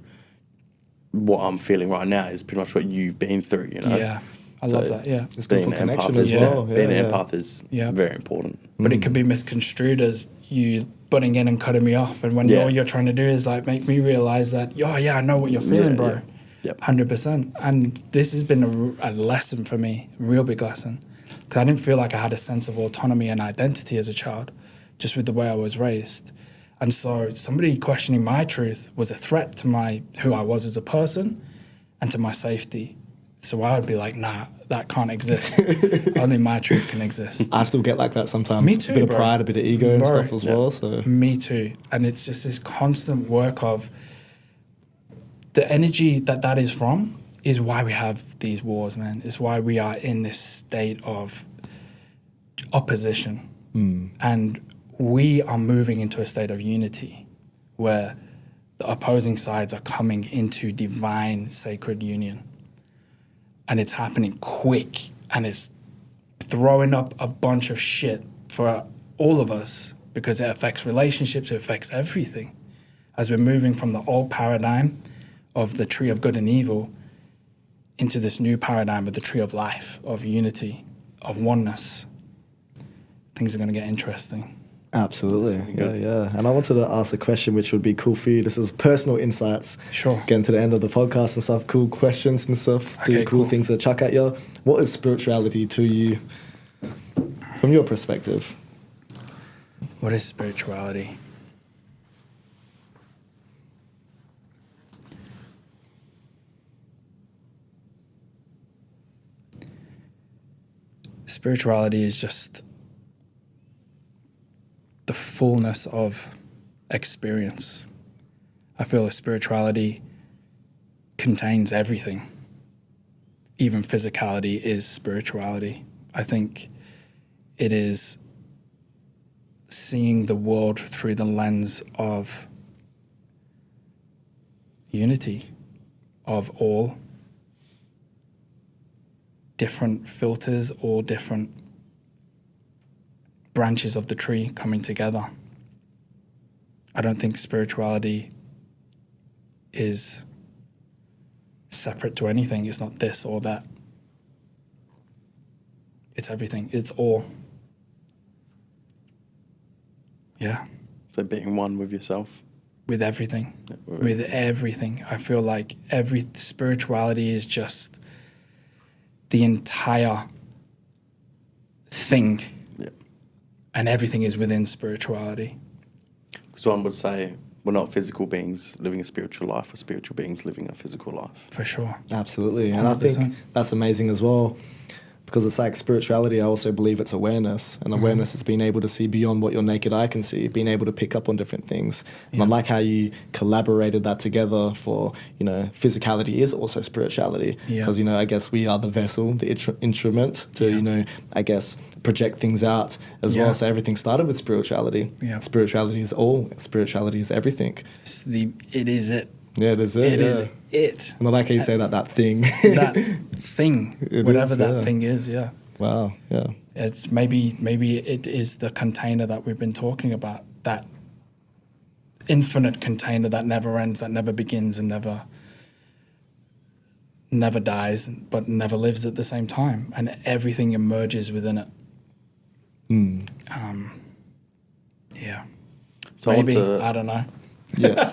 Speaker 3: what I'm feeling right now is pretty much what you've been through, you know?
Speaker 2: Yeah, I love that, yeah.
Speaker 1: It's good for connection as
Speaker 3: is,
Speaker 1: well.
Speaker 3: Being an empath is very important.
Speaker 2: But it could be misconstrued as you butting in and cutting me off, and when all you're trying to do is like make me realize that, I know what you're feeling, bro.
Speaker 3: Yep.
Speaker 2: 100%. And this has been a lesson for me, a real big lesson, because I didn't feel like I had a sense of autonomy and identity as a child, just with the way I was raised. And so somebody questioning my truth was a threat to who I was as a person and to my safety. So I would be like, nah, that can't exist. Only my truth can exist.
Speaker 1: I still get like that sometimes.
Speaker 2: Me too,
Speaker 1: a bit of
Speaker 2: bro.
Speaker 1: pride, a bit of ego and stuff as well. So
Speaker 2: Me too. And it's just this constant work of the energy that is from is why we have these wars, man. It's why we are in this state of opposition. And we are moving into a state of unity where the opposing sides are coming into divine sacred union. And it's happening quick, and it's throwing up a bunch of shit for all of us because it affects relationships, it affects everything. As we're moving from the old paradigm of the tree of good and evil into this new paradigm of the tree of life, of unity, of oneness, things are going to get interesting.
Speaker 1: absolutely, yeah. And I wanted to ask a question which would be cool for you. This is personal insights.
Speaker 2: Sure.
Speaker 1: Getting to the end of the podcast and stuff, cool questions and stuff,
Speaker 2: Okay,
Speaker 1: cool
Speaker 2: cool.
Speaker 1: things to chuck at you. What is spirituality to you from your perspective?
Speaker 2: What is spirituality? Spirituality is just the fullness of experience. I feel that spirituality contains everything. Even physicality is spirituality. I think it is seeing the world through the lens of unity, of all different filters, all different branches of the tree coming together. I don't think spirituality is separate to anything. It's not this or that. It's everything. It's all. Yeah.
Speaker 3: So being one with yourself.
Speaker 2: With everything.
Speaker 3: Yeah,
Speaker 2: With everything. I feel like every spirituality is just the entire thing, and everything is within spirituality.
Speaker 3: Because one would say we're not physical beings living a spiritual life, we're spiritual beings living a physical life.
Speaker 2: For sure.
Speaker 1: Absolutely. 100%. And I think that's amazing as well, because it's like spirituality, I also believe it's awareness. And awareness is being able to see beyond what your naked eye can see, being able to pick up on different things. And I like how you collaborated that together for, you know, physicality is also spirituality. Because, you know, I guess we are the vessel, the instrument to, you know, I guess project things out as well. So everything started with spirituality. Spirituality is all. Spirituality is everything.
Speaker 2: It is it.
Speaker 1: Yeah, it is it.
Speaker 2: It is it.
Speaker 1: And I like how you say that thing.
Speaker 2: That thing, whatever that thing is,
Speaker 1: Wow, yeah.
Speaker 2: It's maybe it is the container that we've been talking about, that infinite container that never ends, that never begins and never dies, but never lives at the same time, and everything emerges within it. So maybe, I don't know.
Speaker 1: Yeah.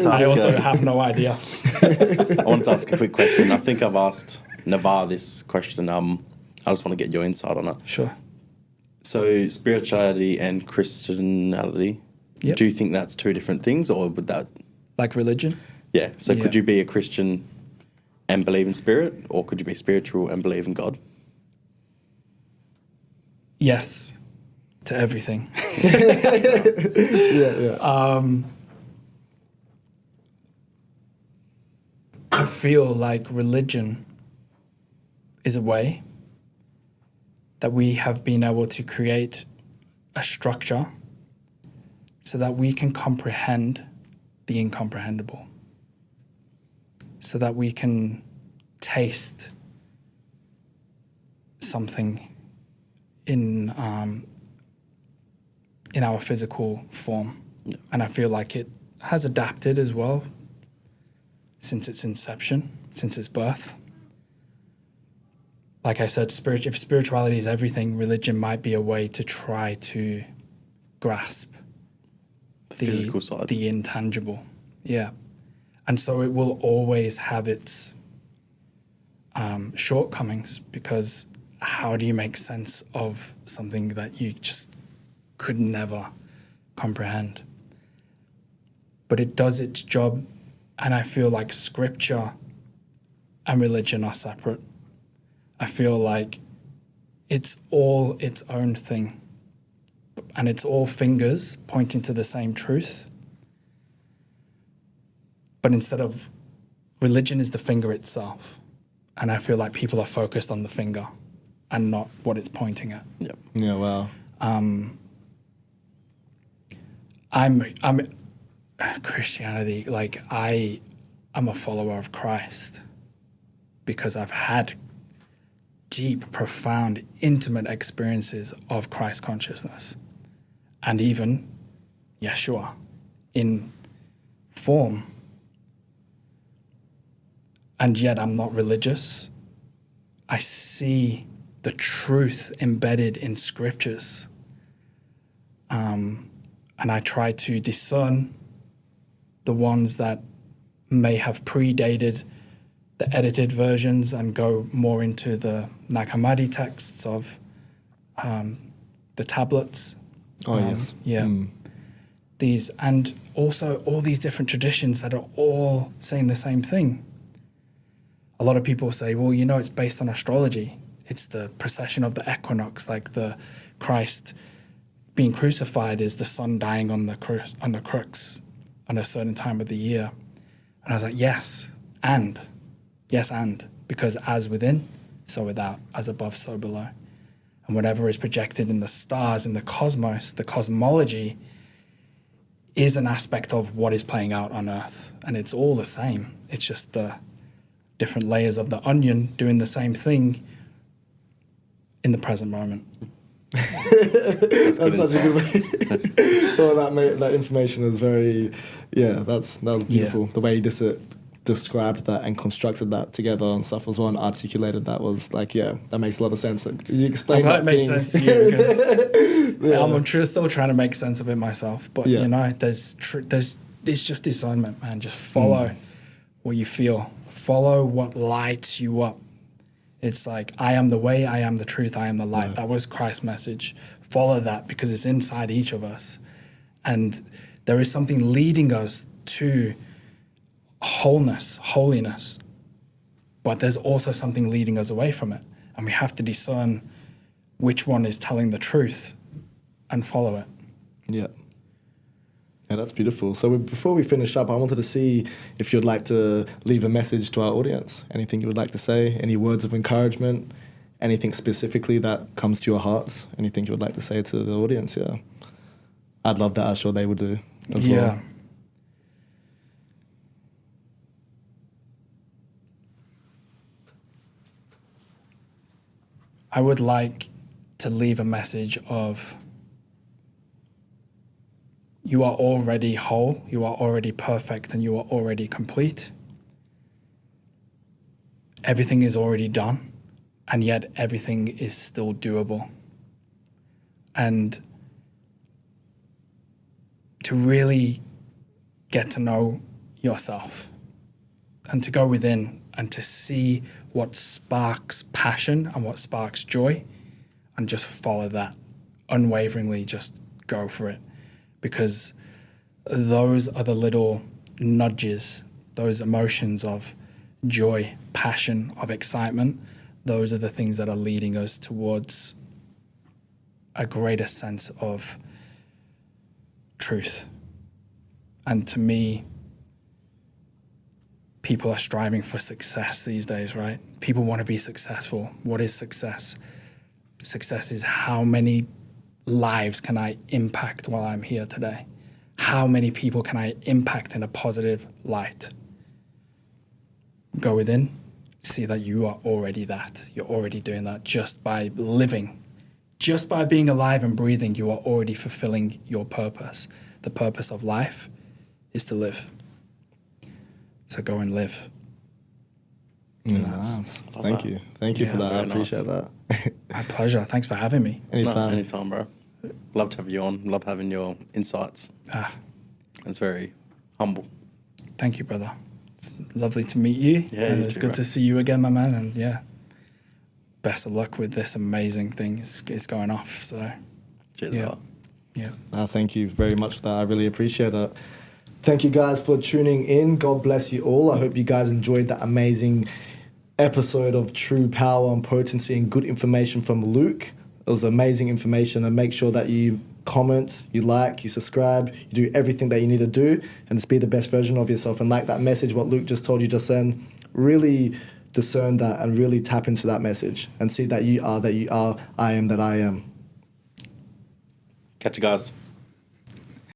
Speaker 2: I also have no idea.
Speaker 3: I want to ask a quick question. I think I've asked Navar this question. I just want to get your insight on it.
Speaker 2: Sure.
Speaker 3: So spirituality and Christianity, do you think that's two different things, or would that...
Speaker 2: Like religion?
Speaker 3: Yeah. So could you be a Christian and believe in spirit, or could you be spiritual and believe in God?
Speaker 2: Yes, to everything. I feel like religion is a way that we have been able to create a structure so that we can comprehend the incomprehensible, so that we can taste something in our physical form. And I feel like it has adapted as well since its inception, since its birth. Like I said, if spirituality is everything, religion might be a way to try to grasp the
Speaker 3: physical side,
Speaker 2: the intangible. Yeah. And so it will always have its shortcomings, because how do you make sense of something that you just could never comprehend? But it does its job, and I feel like scripture and religion are separate. I feel like it's all its own thing, and it's all fingers pointing to the same truth. But instead of, religion is the finger itself, and I feel like people are focused on the finger and not what it's pointing at.
Speaker 1: Yeah, wow.
Speaker 2: I'm Christianity, like I'm a follower of Christ because I've had deep, profound, intimate experiences of Christ consciousness, and even Yeshua in form. And yet I'm not religious. I see the truth embedded in scriptures. And I try to discern the ones that may have predated the edited versions and go more into the Nag Hammadi texts of the tablets.
Speaker 1: Yes.
Speaker 2: Yeah. These, and also all these different traditions that are all saying the same thing. A lot of people say, well, you know, it's based on astrology. It's the precession of the equinox, like the Christ being crucified is the sun dying on the crux on a certain time of the year. And I was like, yes, and because as within, so without, as above, so below. And whatever is projected in the stars, in the cosmos, the cosmology is an aspect of what is playing out on Earth. And it's all the same. It's just the different layers of the onion doing the same thing in the present moment.
Speaker 1: That's such a good way. Well, that information is very, that was beautiful. The way you described that and constructed that together and stuff as well, and articulated that was like, that makes a lot of sense. Like, you explained that.
Speaker 2: It makes sense to you because I'm still trying to make sense of it myself. But you know, it's just discernment, man. Just follow what you feel. Follow what lights you up. It's like, I am the way, I am the truth, I am the light. That was Christ's message. Follow that because it's inside each of us. And there is something leading us to wholeness, holiness. But there's also something leading us away from it. And we have to discern which one is telling the truth and follow it.
Speaker 1: Yeah. Yeah, that's beautiful. So before we finish up, I wanted to see if you'd like to leave a message to our audience. Anything you would like to say? Any words of encouragement? Anything specifically that comes to your hearts? Anything you would like to say to the audience? Yeah. I'd love that. I'm sure they would do as well.
Speaker 2: I would like to leave a message of, you are already whole, you are already perfect, and you are already complete. Everything is already done, and yet everything is still doable. And to really get to know yourself and to go within and to see what sparks passion and what sparks joy, and just follow that unwaveringly, just go for it. Because those are the little nudges, those emotions of joy, passion, of excitement. Those are the things that are leading us towards a greater sense of truth. And to me, people are striving for success these days, right? People want to be successful. What is success? Success is how many lives can I impact while I'm here today? How many people can I impact in a positive light? Go within, see that you are already that. You're already doing that just by living. Just by being alive and breathing, you are already fulfilling your purpose. The purpose of life is to live. So go and live.
Speaker 1: Nice. Thank you. Thank you for that. I appreciate that.
Speaker 2: My pleasure. Thanks for having me.
Speaker 3: Anytime, bro. Love to have you on. Love having your insights. It's very humble.
Speaker 2: Thank you, brother. It's lovely to meet you.
Speaker 3: Yeah,
Speaker 2: and it's good to see you again, my man. And yeah, best of luck with this amazing thing. It's going off. So,
Speaker 3: cheers,
Speaker 2: yeah.
Speaker 1: Thank you very much for that. I really appreciate it. Thank you guys for tuning in. God bless you all. I hope you guys enjoyed that amazing episode of True Power and Potency and good information from Luke. It was amazing information, and make sure that you comment, you like, you subscribe, you do everything that you need to do and just be the best version of yourself. And like that message, what Luke just told you just then, really discern that and really tap into that message and see that you are, I am that I am.
Speaker 3: Catch you guys.